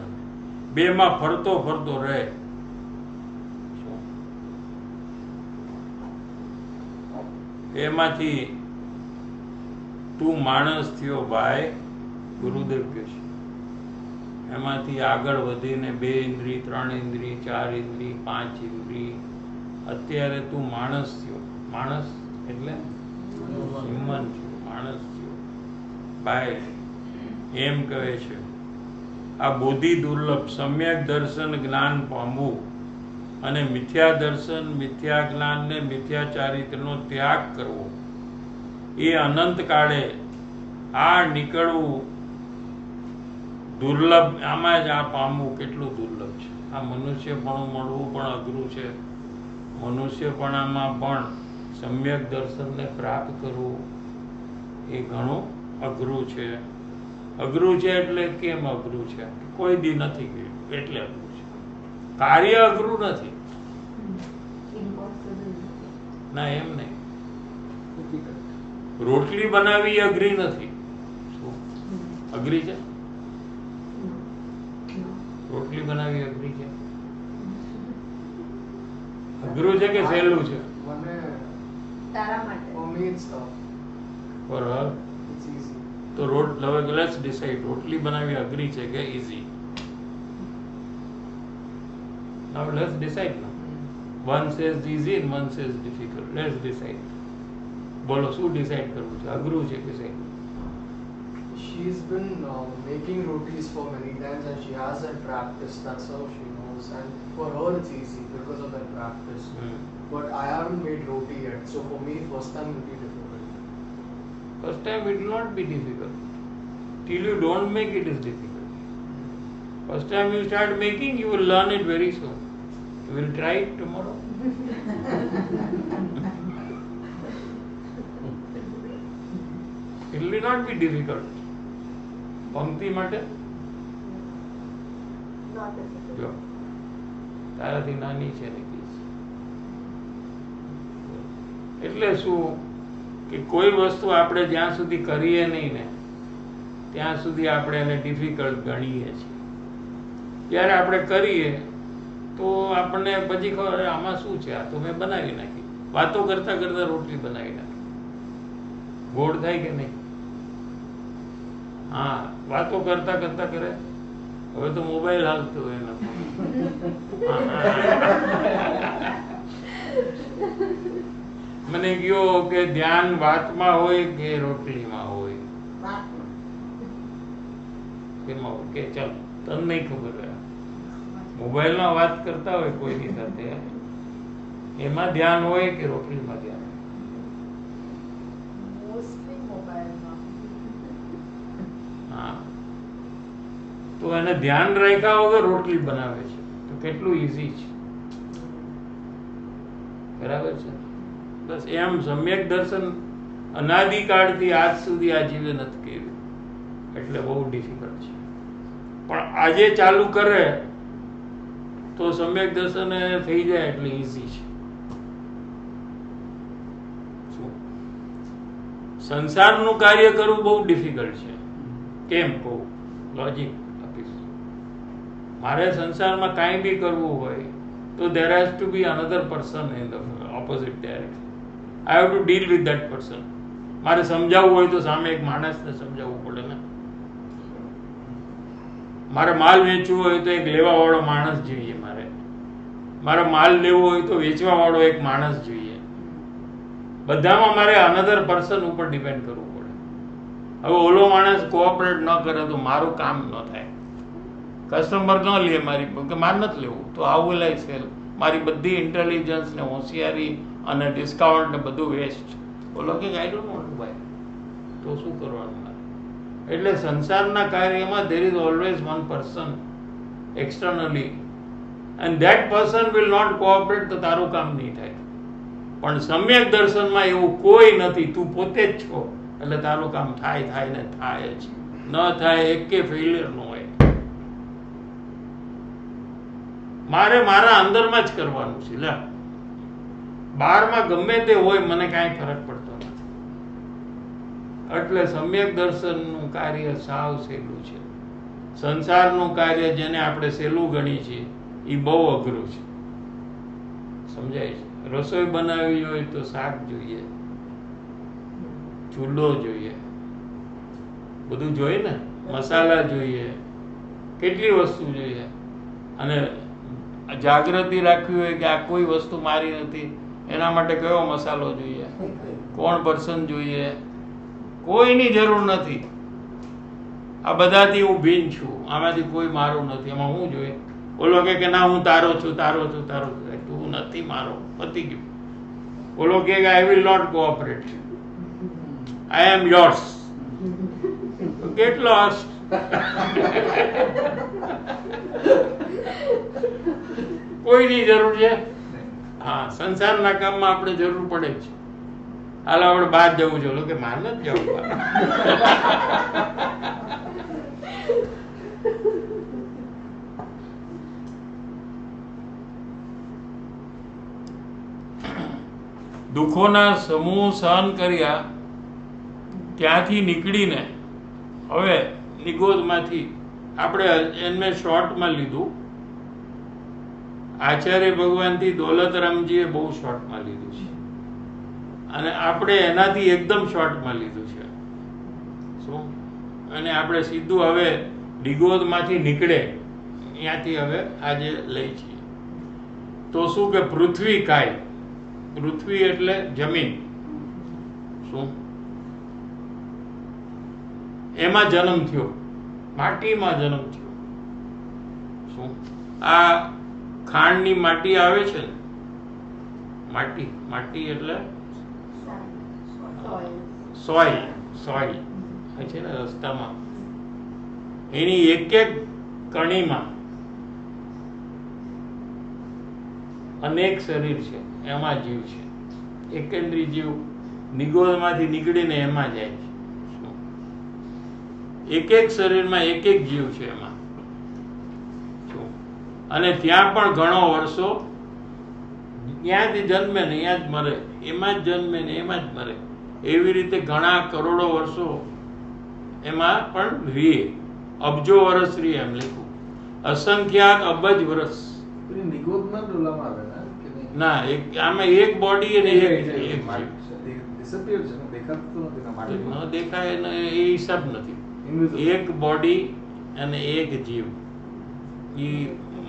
બેમાં ફરતો ફરતો રહે. એમાંથી તું માણસ થયો ભાઈ, ગુરુદેવ કહે છે. એમાંથી આગળ વધીને 2 ઇન્દ્રિય, 3 ઇન્દ્રિય, 4 ઇન્દ્રિય, 5 ઇન્દ્રિય, અત્યારે તું માણસ થયો. માણસ એટલે હ્યુમન થયો, માણસ થયો ભાઈ, એમ કહે છે. આ બોધિ દુર્લભ સમ્યક દર્શન જ્ઞાન પામવું અને મિથ્યા દર્શન, મિથ્યા જ્ઞાન ને મિથ્યા ચારિત્રનો ત્યાગ કરવો, એ અનંત કાળે આ નીકળવું દુર્લભ. આમાં જ આ પામવું કેટલું દુર્લભ છે. આ મનુષ્યપણું મળવું પણ અઘરું છે. મનુષ્યપણામાં પણ સમ્યક દર્શનને પ્રાપ્ત કરવું એ ઘણું અઘરું છે. અઘરું છે એટલે કેમ અઘરું છે? કોઈ દી નથી ગયું એટલે અઘરું છે. કાર્ય અઘરું નથી ના, એમ નહીં. રોટલી બનાવી એ અઘરી નથી. શું અઘરી છે? રોટલી બનાવી અઘરી છે? અઘરું છે કે સહેલું છે? મને તારા માટે for me it's tough. For her? It's easy. તો let's decide. રોટલી બનાવી અઘરી છે કે easy? Now let's decide now. One says easy and one says difficult. Let's decide. બોલો શું ડિસાઈડ કરવું છે? અઘરું છે કે સહેલું? She's been making rotis for many times and she has that practice. That's how she knows. And for her it's easy because of that practice. But I haven't made roti yet. So for me, first time will be difficult. First time it will not be difficult. Till you don't make it is difficult. First time you start making, you will learn it very soon. You will try it tomorrow. It will not be difficult. પંક્તિ માટે not difficult. જો તારાથી નાની છે ને એટલે શું કે કોઈ વસ્તુ આપણે જ્યાં સુધી કરીએ નહીં ને ત્યાં સુધી આપણે એને ડિફિકલ્ટ ગણીએ છીએ. જ્યારે આપણે કરીએ તો આપણને પછી ખબર આમાં શું છે, આ તો મેં બનાવી નાખી. વાતો કરતા કરતા રોટલી બનાવી નાખી. ગોળ થાય કે નહીં? હા, વાતો કરતા કરતા કરે. હવે તો મોબાઈલ હાલતો હોય એના મને કયો કે ધ્યાન વાતમાં હોય કે રોટલીમાં હોય? કેમાં હોય કે ચાલ તને નહીં ખબર હોય, મોબાઈલમાં વાત કરતા હોય કોઈની સાથે, એમાં ધ્યાન હોય કે રોટલીમાં ધ્યાન હોય? Mostly mobile માં. હા, તો એને ધ્યાન રાખ્યા વગર રોટલી બનાવે છે તો કેટલું ઈઝી છે. બરાબર છે? બસ એમ સમ્યક દર્શન અનાદિકાળથી આજ સુધી આ જીવે નથી કર્યું એટલે બહુ ડિફિકલ્ટ છે. પણ આજે ચાલુ કરે તો સમ્યક દર્શન થઈ જાય એટલે ઈઝી છે. શું? સંસારનું કાર્ય કરવું બહુ ડિફિકલ્ટ છે. કેમ કહું? લોજિક આપીશ. મારે સંસારમાં કાંઈ બી કરવું હોય તો there has to be another person in the opposite direction. I have to deal with that person. મારે સમજાવવું હોય તો સામે એક માણસને સમજાવવું પડે ને. મારે માલ વેચવો હોય તો એક લેવા વાળો માણસ જોઈએ. મારે માલ લેવો હોય તો વેચવા વાળો એક માણસ જોઈએ. બધામાં મારે અનધર પર્સન ઉપર ડિપેન્ડ કરવું પડે. હવે ઓલો માણસ કોઓપરેટ ન કરે તો મારું કામ ન થાય. કસ્ટમર ન લે મારી, કે મારે નથી લેવું તો હાઉ વિલ આઈ સેલ? મારી બધી ઇન્ટેલિજન્સ ને હોશિયારી અને ડિસ્કાઉન્ટ ને બધું વેસ્ટ. બોલો કે I don't want to buy, તો શું કરવાનું મારે? એટલે સંસારના કાર્યમાં there is always one person externally and that person will not cooperate તો તારું કામ નહીં થાય. પણ સમ્યક દર્શનમાં એવું કોઈ નથી, તું પોતે જ છો એટલે તારું કામ થાય ને થાય જ. ન થાય એકે ફેલિયર ન હોય. મારે મારા અંદરમાં જ કરવાનું છે. લે બહારમાં ગમે તે હોય મને કાંઈ ફરક પડતો નથી. એટલે સમ્યક દર્શનનું કાર્ય સાવ સહેલું છે. સંસારનું કાર્ય જેને આપણે સહેલું ગણી છીએ એ બહુ અઘરું છે. સમજાય છે? રસોઈ બનાવવી હોય તો શાક જોઈએ, ચૂલો જોઈએ, બધું જોઈએ ને, મસાલા જોઈએ, કેટલી વસ્તુ જોઈએ. અને જાગૃતિ રાખવી હોય કે આ કોઈ વસ્તુ મારી નથી એના માટે કયો મસાલો જોઈએ, કોણ પર્સન જોઈએ, કોઈની જરૂર નથી. આ બધાથી હું ભિન્ન છું, આમાંથી કોઈ મારું નથી. એમાં હું જોઈએ? બોલો કે ના હું તારો છું. તું નથી મારો, પતી ગયું. બોલો કે I will not cooperate, I am yours. Get lost. કોઈની જરૂર છે? હા, સંસારના કામમાં આપણે જરૂર પડે જ છે. હાલ આપણે બહાર જવું છે, કે માર નથી જવું બહાર. દુઃખોના સમૂહ સહન કર્યા ત્યાંથી નીકળીને હવે નિગોદમાંથી આપણે એને શોર્ટમાં લીધું. આચાર્ય ભગવાનથી દોલતરામજીએ બહુ શોર્ટમાં લીધું છે અને આપણે એનાથી એકદમ શોર્ટમાં લીધું છે. શું? અને આપણે સીધું હવે નિગોદમાંથી નીકળે ત્યાંથી હવે આજે લઈ છીએ. તો શું કે પૃથ્વી કાય, પૃથ્વી એટલે જમીન. શું? એમાં જન્મ થયો, માટીમાં જન્મ થયો. શું? આ ખાંડની માટી આવે છે ને, માટી, માટી એટલે સોઇલ, સોઇલ છે ને રસ્તામાં, એની એક એક કણીમાં અનેક શરીર છે, એમાં જીવ છે. એકેન્દ્રી જીવ નિગોદમાંથી નીકળીને એમાં જાય છે. શું? એક એક શરીરમાં એક એક જીવ છે એમાં. શું? અને ત્યાં પણ ઘણો વર્ષો ત્યાંથી જન્મે ને ત્યાં જ મરે, એમાં જ જન્મે ને એમાં જ મરે. એવી રીતે ઘણા કરોડો વર્ષો એમાં પણ રીએ, અબજો વર્ષ રીએ એમ લખ્યું, અસંખ્યાત અબજ વર્ષ. તો એ નિગોદમાં જ ઓલામાં આવે ને કે નહીં? ના, એક આમાં એક બોડી અને એક જીવ. ડિસઅપિયર છે ને, દેખાતું તો નથી ને ન માટીમાં. દેખાય ને એ હિસાબ નથી. Invisible. એક બોડી અને એક જીવ, ઈ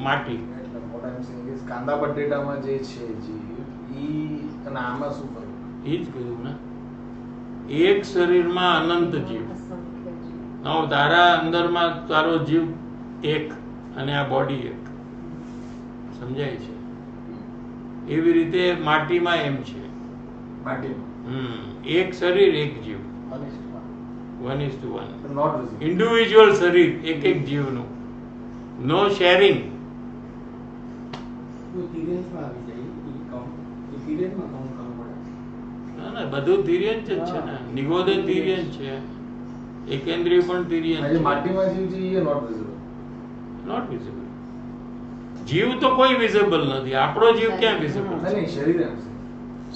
માટી. એટલે what I'm saying is કાંદા બટેટામાં જે છે જીવ ઈ અને આમાં શું ફરક? એ જ કીધું ને, એક શરીરમાં અનંત જીવ. હવે તારા અંદરમાં તારો જીવ એક અને આ બોડી એક. સમજાય છે? એવી રીતે માટીમાં એમ છે. માટીમાં એક શરીર એક જીવ, 1:1. Not visible. ઇન્ડિવિજ્યુઅલ શરીર એક એક જીવનું, નો શેરિંગ. ના ના, બધું તિર્યન જ છે ને. નિગોદન તિર્યન છે, એકેન્દ્રિય પણ તિર્યન જે છે. માટીમાં જીવ છે એ નોટ વિઝિબલ. Not visible. જીવ તો કોઈ વિઝિબલ નથી. આપણો જીવ ક્યાં વિઝિબલ છે? નહીં શરીર એમ છે.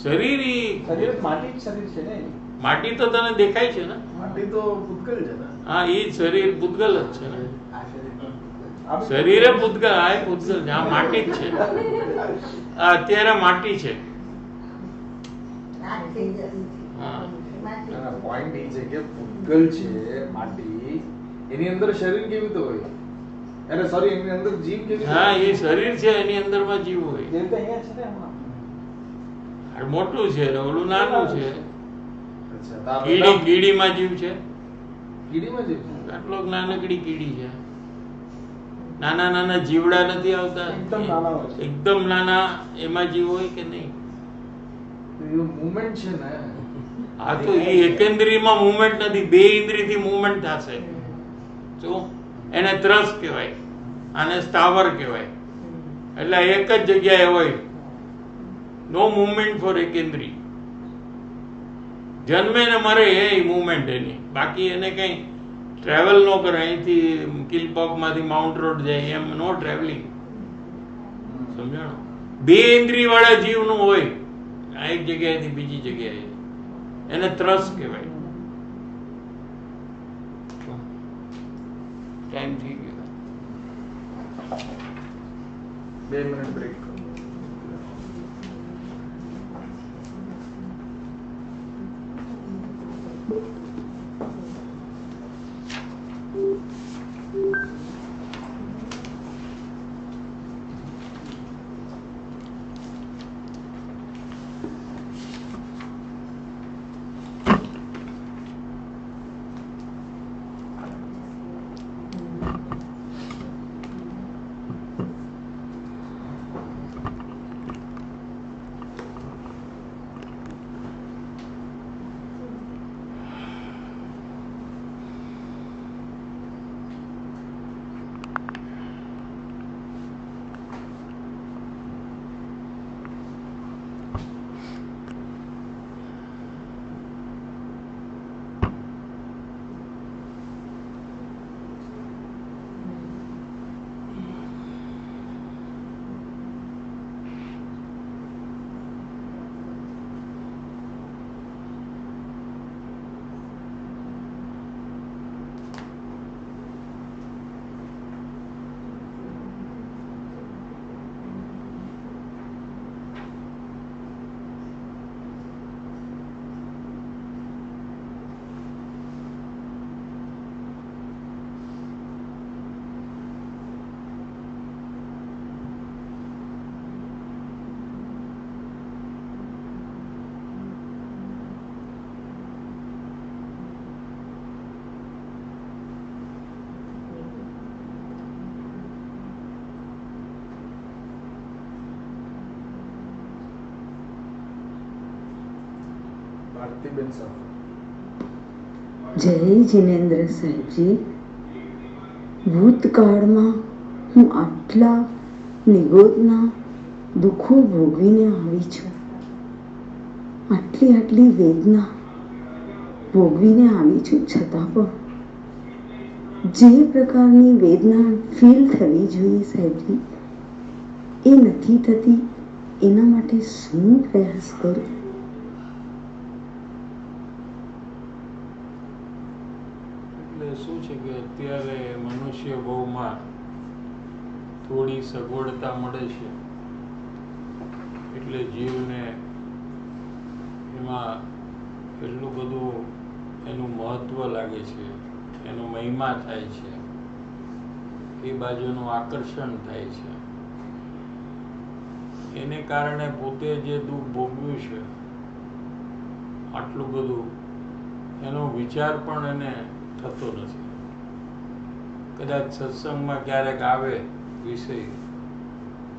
શરીર ઈ શરીર માટી જ શરીર છે ને એની. માટી તો તને દેખાય છે ને. માટી તો પૂતગલ છે ને. હા, એ શરીર પૂતગલ જ છે ને. આ શરીરે પૂતગલ, આ એ પૂતગલ છે. આ માટી જ છે. આ અત્યારે માટી છે. હા. પોઈન્ટ એ છે કે પૂતગલ છે માટી, એની અંદર શરીર કેવી રીતે હોય? અરે સોરી, એની અંદર જીવ કેવી રીતે હા, હોય? એ શરીર છે, એની અંદરમાં જીવ હોય. જે રીતે અહીંયા છે ને એમાં. આ મોટું છે ને ઓલું નાનું છે. અચ્છા, તો આ કીડી, બધા કીડીમાં જીવ છે. કીડીમાં જીવ છે. આટલો નાનકડી કીડી છે. નાના નાના જીવડા નથી આવતા, એકદમ નાના હોય છે. એકદમ નાના, એમાં જીવ હોય કે નહીં? તો એ movement છે ને. આ તો એ એકેન્દ્રિયમાં મૂવમેન્ટ નથી, બે ઇન્દ્રિયથી મૂવમેન્ટ થશે. શું? એને ત્રસ કહેવાય, આને સ્થાવર કહેવાય. એટલે એક જ જગ્યાએ હોય, નો મૂવમેન્ટ ફોર એકેન્દ્રી. જન્મે ને મરે એ મૂવમેન્ટ એની, બાકી એને કઈ ટ્રાવેલ ન કરે. અહીંથી કિલપોકમાંથી માઉન્ટ રોડ જાય એમ નો ટ્રાવેલિંગ. સમજાણો? બે ઇન્દ્રિય વાળા જીવનું હોય, આ એક જગ્યાએથી બીજી જગ્યાએ, એને ત્રસ કહેવાય. ટાઈમ થઈ ગયો. 2 મિનિટ બ્રેક કરો. આરતીબેન સર. જય જિનેન્દ્ર સાહેબજી, ભૂતકાળમાં હું આટલા નિગોદના દુઃખો ભોગવીને આવી છું, આટલી વેદના ભોગવીને આવી છું, છતાં પણ જે પ્રકારની વેદના ફીલ થવી જોઈએ સાહેબજી એ નથી થતી. એના માટે શું પ્રયાસ કરું? એટલે શું છે કે અત્યારે મનુષ્ય ભાવમાં થોડી સગવડતા મળે છે એટલે જીવને એમાં એટલું બધું એનું મહત્વ લાગે છે, એનો મહિમા થાય છે, એ બાજુનું આકર્ષણ થાય છે. એને કારણે પોતે જે દુઃખ ભોગવ્યું છે આટલું બધું, એનો વિચાર પણ એને થતો નથી. કદાચ સત્સંગમાં ક્યારેક આવે વિષય,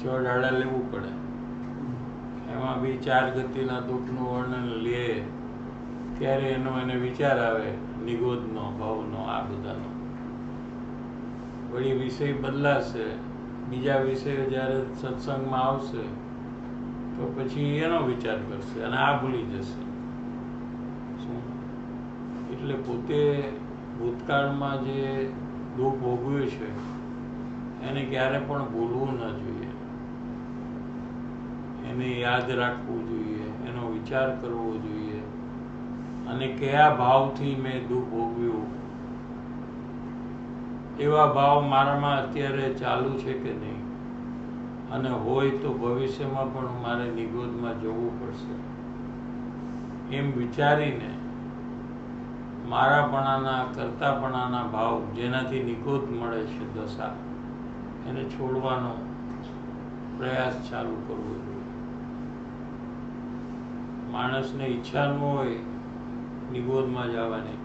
ચોડાડા લેવું પડે, એમાં બી 4 ગતિના દુઃખનું વર્ણન લે ત્યારે એને વિચાર આવે નિગોદનો, ભાવનો, આ બધાનો. વળી વિષય બદલાશે, બીજા વિષયો જ્યારે સત્સંગમાં આવશે તો પછી એનો વિચાર કરશે અને આ ભૂલી જશે. એટલે પોતે ભૂતકાળમાં જે દુઃખ ભોગવ્યું છે એને ક્યારે પણ ભૂલવું ન જોઈએ, એને યાદ રાખવું જોઈએ, એનો વિચાર કરવો જોઈએ અને કયા ભાવથી મેં દુઃખ ભોગવ્યું, એવા ભાવ મારામાં અત્યારે ચાલુ છે કે નહીં, અને હોય તો ભવિષ્યમાં પણ મારે નિગોદમાં જવું પડશે, એમ વિચારીને મારાપણાના, કરતાપણાના ભાવ જેનાથી નિગોદ મળે છે દશા, એને છોડવાનો પ્રયાસ ચાલુ કરવો જોઈએ. માણસને ઈચ્છા ન હોય નિગોદમાં જવાની,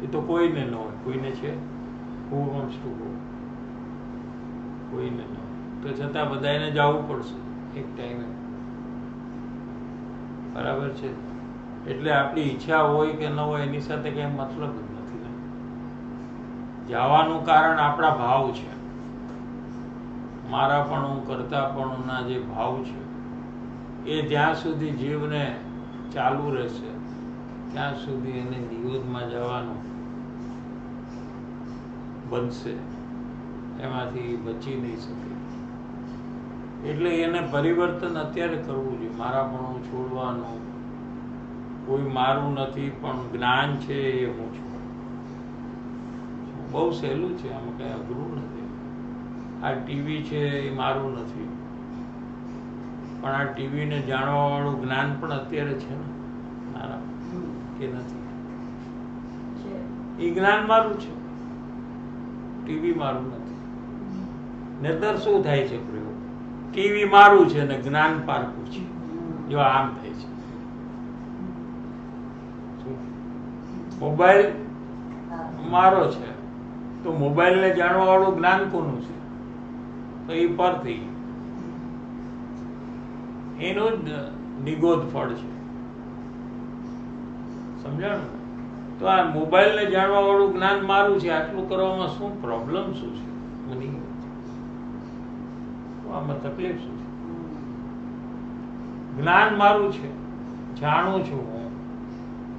એ તો કોઈને ન હોય. કોઈને છે? Who wants to go? કોઈને ન હોય, તો છતાં બધાને જવું પડશે એક ટાઈમે. બરાબર છે? એટલે આપણી ઈચ્છા હોય કે ન હોય એની સાથે કઈ મતલબ જ નથી ને. જવાનું કારણ આપણા ભાવ છે, મારાપણું, કરતાપણુંના જે ભાવ છે એ જ્યાં સુધી જીવને ચાલુ રહેશે ત્યાં સુધી એને નિગોદમાં જવાનું બનશે, એમાંથી બચી નહીં શકે. એટલે એને પરિવર્તન અત્યારે કરવું જોઈએ, મારાપણું છોડવાનું. કોઈ મારું નથી પણ જ્ઞાન છે એ હું છું. બહુ સહેલું છે, આમાં કઈ અઘરું નથી. આ ટીવી છે એ મારું નથી, પણ આ ટીવીને જાણવા વાળું જ્ઞાન પણ અત્યારે છે ને મારા, કે નથી? એ જ્ઞાન મારું છે, ટીવી મારું નથી. નહીતર શું થાય છે પ્રયોગ? ટીવી મારું છે ને જ્ઞાન પારકું છે. જો આમ થાય છે. મોબાઈલ મારો છે તો મોબાઈલને જાણવા વાળું જ્ઞાન કોનું છે? તો એ પર થઈ ગયું, એનું જ નિગોદ ફળ છે. સમજાણું? તો આ મોબાઈલને જાણવા વાળું જ્ઞાન મારું છે, આટલું કરવામાં શું પ્રોબ્લેમ શું છે? મને આમાં તકલીફ શું છે? જ્ઞાન મારું છે, જાણું છું હું.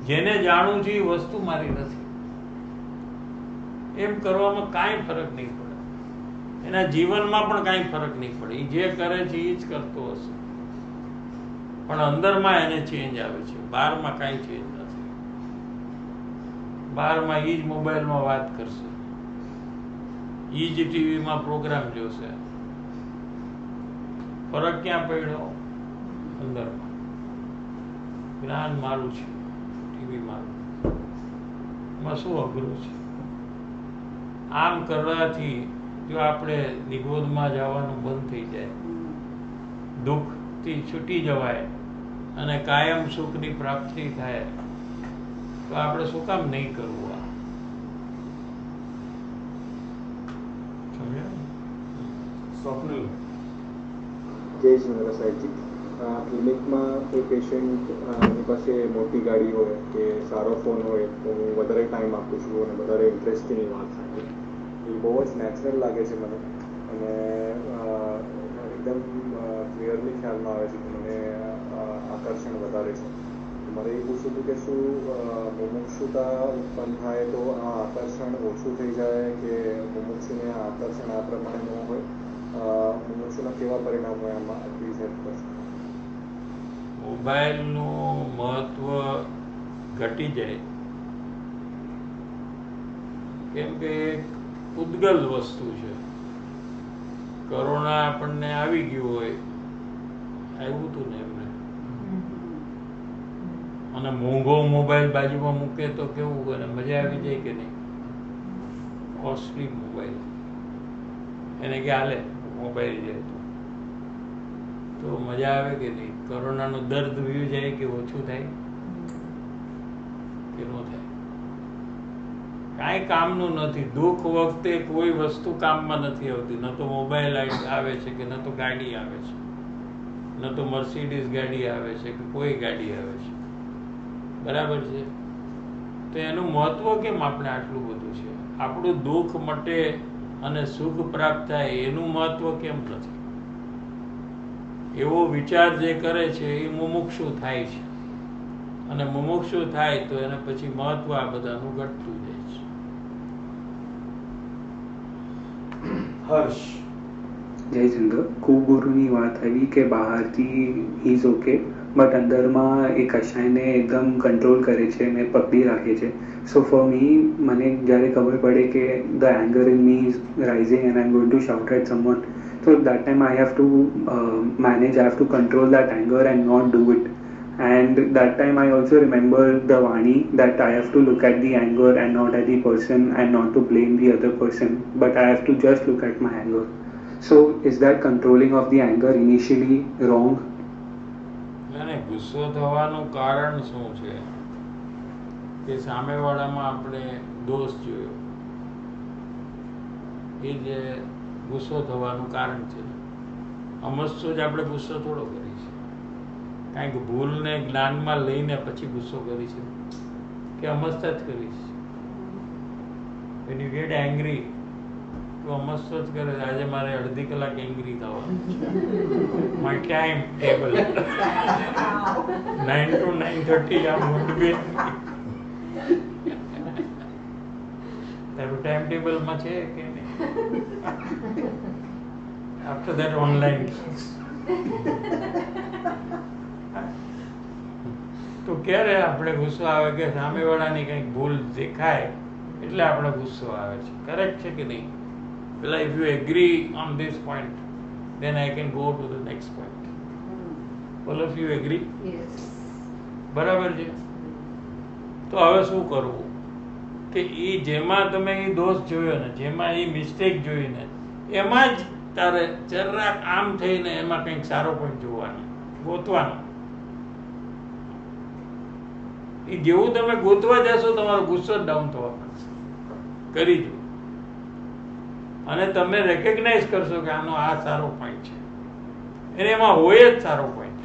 જેને જાણું છું એ વસ્તુ મારી નથી, એમ કરવામાં કાંઈ ફરક નહીં પડે. એના જીવનમાં પણ કાંઈ ફરક નહીં પડે. એ જે કરે છે એ જ કરતો હશે, પણ અંદરમાં એને ચેન્જ આવે છે, બહારમાં કાંઈ ચેન્જ નથી. બહારમાં એ જ મોબાઈલમાં વાત કરશે, એ જ ટીવીમાં પ્રોગ્રામ જોશે. ફરક ક્યાં પડ્યો? અંદરમાં. જ્ઞાન મારું છે, ટીવી મારું. એમાં શું અઘરું છે? આમ કરવાથી જો આપણે નિગોદમાં જવાનું બંધ થઈ જાય, દુઃખથી છૂટી જવાય અને કાયમ સુખની પ્રાપ્તિ થાય, તો આપણે શું કામ નહીં કરવું? આ સમજ્યા? સ્વપ્નિલ. જય શ્રી સાહેબજી. ક્લિનિકમાં કોઈ પેશન્ટ એની પાસે મોટી ગાડી હોય કે સારો ફોન હોય તો હું વધારે ટાઈમ આપું છું અને વધારે ઇન્ટરેસ્ટની વાત સાંભળું. એ બહુ જ નેચરલ લાગે છે મને અને એકદમ ક્લિયરલી ખ્યાલમાં આવે છે કે મને આકર્ષણ વધારે છે. મારે એ પૂછવું હતું કે શું મુમુક્ષુતા ઉત્પન્ન થાય તો આ આકર્ષણ ઓછું થઈ જાય કે મુમુક્ષુને આ આકર્ષણ આ પ્રમાણે ન હોય? મુમુક્ષુના કેવા પરિણામ હોય આમાં પ્લીઝ હેલ્પ કરશો. મોબાઈલનું મહત્વ ઘટી જાય કેમ કે એક ઉદ્ગલ વસ્તુ છે. કોરોના આપણને આવી ગયું હોય, આવ્યું હતું ને એમને, અને મોંઘો મોબાઈલ બાજુમાં મૂકે તો કેવું કરે, મજા આવી જાય કે નહીં? કોસ્ટલી મોબાઈલ એને કે હાલે મોબાઈલ જાય તો મજા આવે કે નહીં? કોરોનાનું દર્દ વ્યુ જાય કે ઓછું થાય કે ન થાય? કાંઈ કામનું નથી. દુઃખ વખતે કોઈ વસ્તુ કામમાં નથી આવતી. ન તો મોબાઈલ આવે છે કે ન તો ગાડી આવે છે, ન તો મર્સિડીઝ ગાડી આવે છે કે કોઈ ગાડી આવે છે. બરાબર છે? તો એનું મહત્વ કેમ આપણે આટલું બધું છે? આપણું દુઃખ મટે અને સુખ પ્રાપ્ત થાય એનું મહત્વ કેમ નથી? એવો વિચાર જે કરે છે એ મુમુક્ષુ થાય છે, અને મુમુક્ષુ થાય તો એને પછી મહત્વ આ બધાનું ઘટતું જાય છે. હર્ષ. જયચંદ્ર, ખૂબ ગુરુની વાત આવી કે બહારથી ઇઝ ઓકે બટ અંદરમાં એ કશાયને એકદમ કંટ્રોલ કરે છે અને પકડી રાખે છે. સો ફોર મી, મને જ્યારે ખબર પડે કે the anger in me is rising and I am going to shout at someone, so that time I have to manage, I have to control that anger and not do it. And that time I also remember the Vani that I have to look at the anger and not at the person and not to blame the other person, but I have to just look at my anger. So is that controlling of the anger initially wrong? અને ગુસ્સો થવાનું કારણ શું છે કે સામેવાળામાં આપણે દોષ જોયો, એ જે ગુસ્સો થવાનું કારણ છે. અમસ્તો જ આપણે ગુસ્સો થોડો કરી છે, કારણ કે ભૂલને જ્ઞાનમાં લઈને પછી ગુસ્સો કરી છે કે અમસ્તા જ કરી છે. when you get angry તો અમસ્તો જ કરે. આજે મારે અડધી કલાક એંગ્રી થવાનું છે. માય ટાઈમ ટેબલ 9 to 9:30 આમ ઊંઘી. તારું ટાઈમ ટેબલમાં છે કે નહીં? આફ્ટર ધેટ ઓનલાઈન તો ક્યારે આપણે ગુસ્સો આવે કે સામેવાળાની કંઈક ભૂલ દેખાય એટલે આપણે ગુસ્સો આવે છે. કરેક્ટ છે કે નહીં? પેલા if you agree on this point then I can go to the next point. All of you agree? Yes. બરાબર છે? તો હવે શું કરવું કે એ જેમાં તમે એ દોષ જોયો ને, જેમાં એ મિસ્ટેક જોઈ ને, એમાં જ તારે જરાક આમ થઈને એમાં કંઈક સારો પોઈન્ટ જોવાનો, ગોતવાનો. એ જેવું તમે ગોતવા જશો તમારો ગુસ્સો ડાઉન થવા માંડશે. કરી જુઓ અને તમે રેકગ્નાઇઝ કરશો કે આનો આ સારો પોઈન્ટ છે, એને એમાં હોય જ સારો પોઈન્ટ,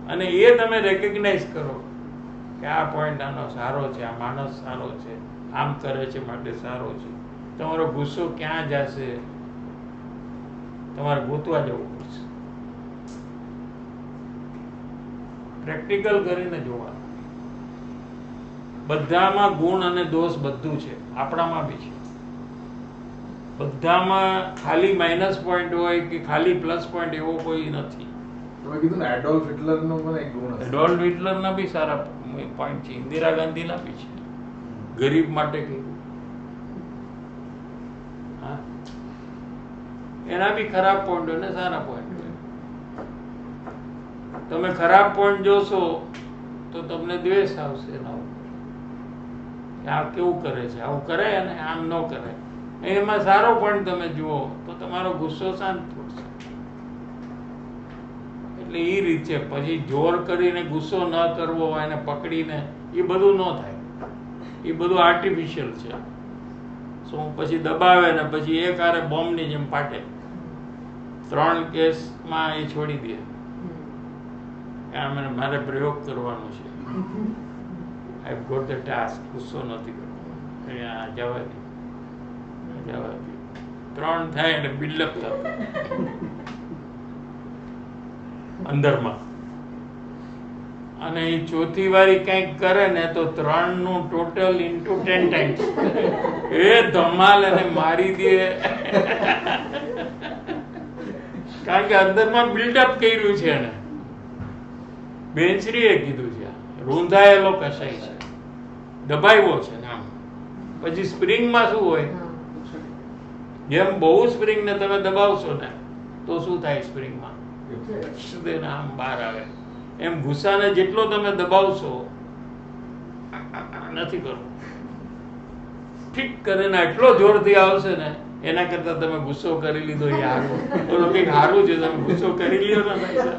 અને એ તમે રેકગ્નાઇઝ કરો કે આ પોઈન્ટ આનો સારો છે, આ માણસ સારો છે, આમ કરે છે માટે સારો છે. તમારો ગુસ્સો ક્યાં જશે? તમારે ગોતવા જવું પડશે. પ્રેક્ટિકલ કરીને જોવાનું. બધામાં ગુણ અને દોષ બધું છે, આપણામાં બી છે. બધામાં ખાલી માઇનસ પોઈન્ટ હોય કે ખાલી પ્લસ પોઈન્ટ એવો કોઈ નથી. તમે કીધું ને એડોલ્ફ હિટલરનો પણ એક ગુણ હતો. એડોલ્ફ હિટલરના બી સારા પોઈન્ટ છે, ઇન્દિરા ગાંધીના બી છે. ગરીબ માટે કીધું, હા, એના બી ખરાબ પોઈન્ટ હોય ને સારા પોઈન્ટ હોય. તમે ખરાબ પોઈન્ટ જોશો તો તમને દ્વેષ આવશે એના ઉપર. આ કેવું કરે છે, આવું કરે અને આમ ન કરે. એમાં સારો પોઈન્ટ તમે જુઓ તો તમારો ગુસ્સો શાંત થશે. એટલે એ રીત છે. પછી જોર કરીને ગુસ્સો ન કરવો હોય એને પકડીને, એ બધું ન થાય. એ બધું આર્ટિફિશિયલ છે. શું પછી દબાવે ને પછી એક હારે બોમ્બની જેમ ફાટે. 3 કેસમાં એ છોડી દે કે મારે પ્રયોગ કરવાનો છે. I got the task. ગુસ્સો નથી કરવાનો. જવા દે 3 થાય એટલે બિલ્ડઅપ થતું અંદરમાં. અને એ ચોથી વારી કંઈક કરે ને તો 3 નું ટોટલ ઇન્ટુ 10 ટાઈમ્સ એ ધમાલ એને મારી દે. કારણ કે અંદરમાં બિલ્ડઅપ કર્યું છે એને. બેન્ચરીએ કીધું છે રૂંધાયેલો કસાય છે, દબાવ્યો છે ને આમ. પછી સ્પ્રિંગમાં શું હોય? જેમ બહુ સ્પ્રિંગને તમે દબાવશો ને તો શું થાય? સ્પ્રિંગમાં આમ બહાર આવે. એમ ગુસ્સાને જેટલો તમે દબાવશો, નથી કરવું, ઠીક કરીને એટલો જોરથી આવશે ને એના કરતા તમે ગુસ્સો કરી લીધો એ હારું. બોલો કંઈક હારું છે, તમે ગુસ્સો કરી લ્યો ને ભાઈ સાહેબ.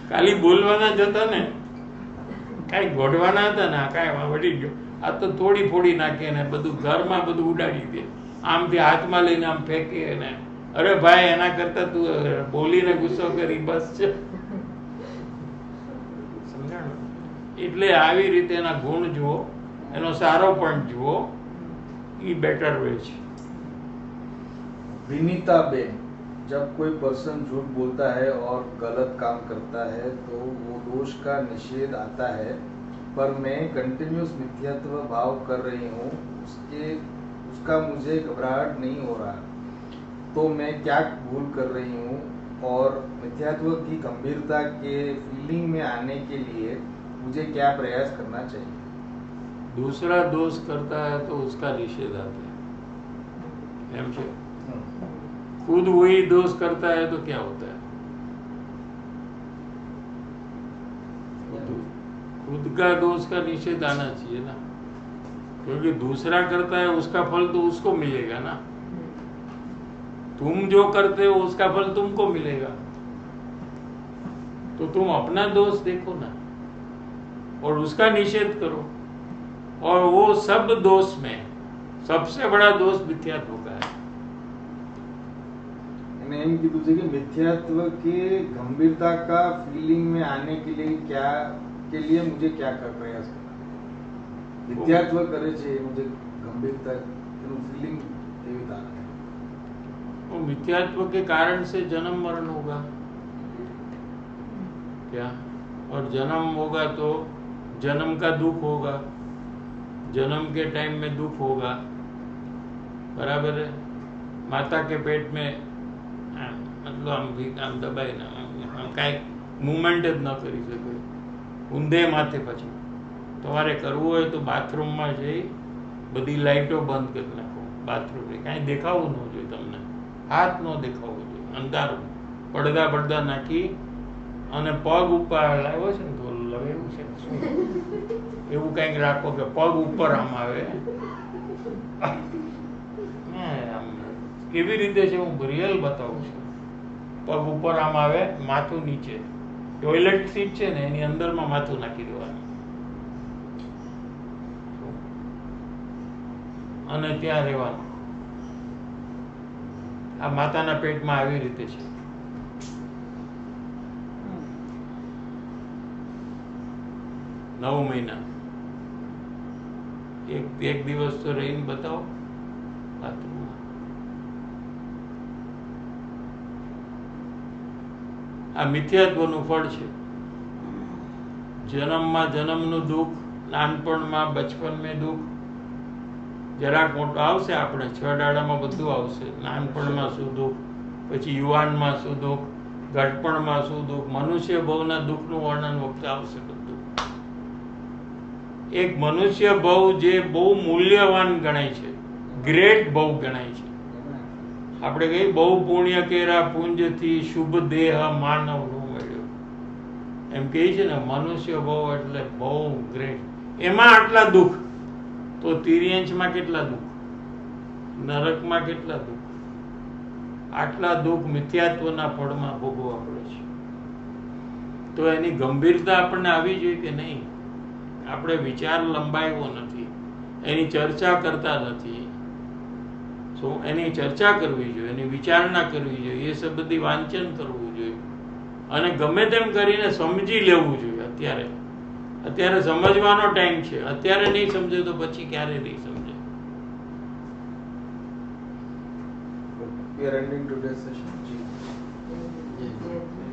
ખાલી બોલવાના જ હતા ને, કાંઈ ગોઠવાના હતા ને, કાંઈ વળી ગયો. આ તો થોડી ફોડી નાખે ને બધું ઘરમાં બધું ઉડાડી દે. આમથી હાથમાં લઈને આમ ફેંકે ને. અરે ભાઈ, એના કરતા તું બોલીને ગુસ્સો કરી બસ છે. સમજાણું? એટલે આવી રીતે એના ગુણ જુઓ, એનો સારો પણ જુઓ, એ બેટર વે છે. विनीता बेन, जब कोई पर्सन झूठ बोलता है और गलत काम करता है तो वो दोष का निषेध आता है, पर मैं कंटिन्यूस मिथ्यात्व भाव कर रही हूँ, उसका मुझे घबराहट नहीं हो रहा, तो मैं क्या भूल कर रही हूँ और मिथ्यात्व की गंभीरता के फीलिंग में आने के लिए मुझे क्या प्रयास करना चाहिए? दूसरा दोष करता है तो उसका निषेध आता है. एम છે. खुद वही दोष करता है तो क्या होता है? खुद का दोष का निषेध आना चाहिए ना, क्योंकि दूसरा करता है उसका फल तो उसको मिलेगा ना. तुम जो करते हो उसका फल तुमको मिलेगा. तो तुम अपना दोष देखो ना और उसका निषेध करो. और वो सब दोष में सबसे बड़ा दोष मिथ्यात्व का है. मैंने एम कीधुं छे कि मिथ्यात्व के गंभीरता का फीलिंग में आने के लिए मुझे क्या कर प्रयास करना? मिथ्यात्व करे छे मुझे गंभीरता एનું फीलिंग केवी धारण है? वो मिथ्यात्व के कारण से जन्म मरण होगा क्या? और जन्म होगा तो जन्म का दुख होगा, जन्म के टाइम में दुख होगा. बराबर है? माता के पेट में मतलब આમ દબાઈને કાંઈ મુવમેન્ટ જ ન કરી શકે, ઊંધે માથે. પછી તમારે કરવું હોય તો બાથરૂમમાં જઈ બધી લાઇટો બંધ કરી નાખો. બાથરૂમની કાંઈ દેખાવું ન જોઈએ તમને, હાથ ન દેખાવો જોઈએ, અંધારું, પડદા નાખી અને પગ ઉપર લાવ્યો છે ને તો લવેલું છે એવું કંઈક રાખો કે પગ ઉપર આમ આવે. કેવી રીતે છે હું રિયલ બતાવું છું. પગ ઉપર આમ આવે, માથું નીચે. ટોયલેટ સીટ છે ને એની અંદરમાં માથું નાખી દેવાનું અને ત્યાં રહેવાનું. આ માતાના પેટમાં આવી રીતે છે. 9 મહિના. એક દિવસ તો રહીને બતાવો બાથરૂમમાં. આ મિથ્યાત્વનું ફળ છે. જન્મમાં જન્મનું દુઃખ, નાનપણમાં બચપન મેં દુઃખ, જરાક મોટો આવશે આપણે 6 દાડામાં બધું આવશે. નાનપણમાં શું દુઃખ, પછી યુવાનમાં શું દુઃખ, ઘટપણમાં શું દુઃખ, મનુષ્ય ભવના દુઃખનું વર્ણન વખતે આવશે બધું. એક મનુષ્ય ભવ જે બહુ મૂલ્યવાન ગણાય છે, ગ્રેટ ભવ ગણાય છે. આપણે કહીએ બહુ પુણ્ય કેરા પુંજથી શુભ દેહ માનવ નું મળ્યો, એમ કહે છે ને. મનુષ્ય ભવ એટલે બહુ ગ્રેટ. એમાં આટલા દુઃખ તો તિર્યંશમાં કેટલા દુઃખ, નરકમાં કેટલા દુઃખ. આટલા દુઃખ મિથ્યાત્વના ફળમાં ભોગવવા પડે છે. તો એની ગંભીરતા આપણને આવી જોઈએ કે નહીં? આપણે વિચાર લંબાવ્યો નથી, એની ચર્ચા કરતા નથી. સો એની ચર્ચા કરવી જોઈએ, એની વિચારણા કરવી જોઈએ, એ બધી વાંચન કરવું જોઈએ અને ગમે તેમ કરીને સમજી લેવું જોઈએ. અત્યારે સમજવાનો ટાઈમ છે. અત્યારે નહીં સમજે તો પછી ક્યારે નહીં સમજે. We are ending today's session. Yes.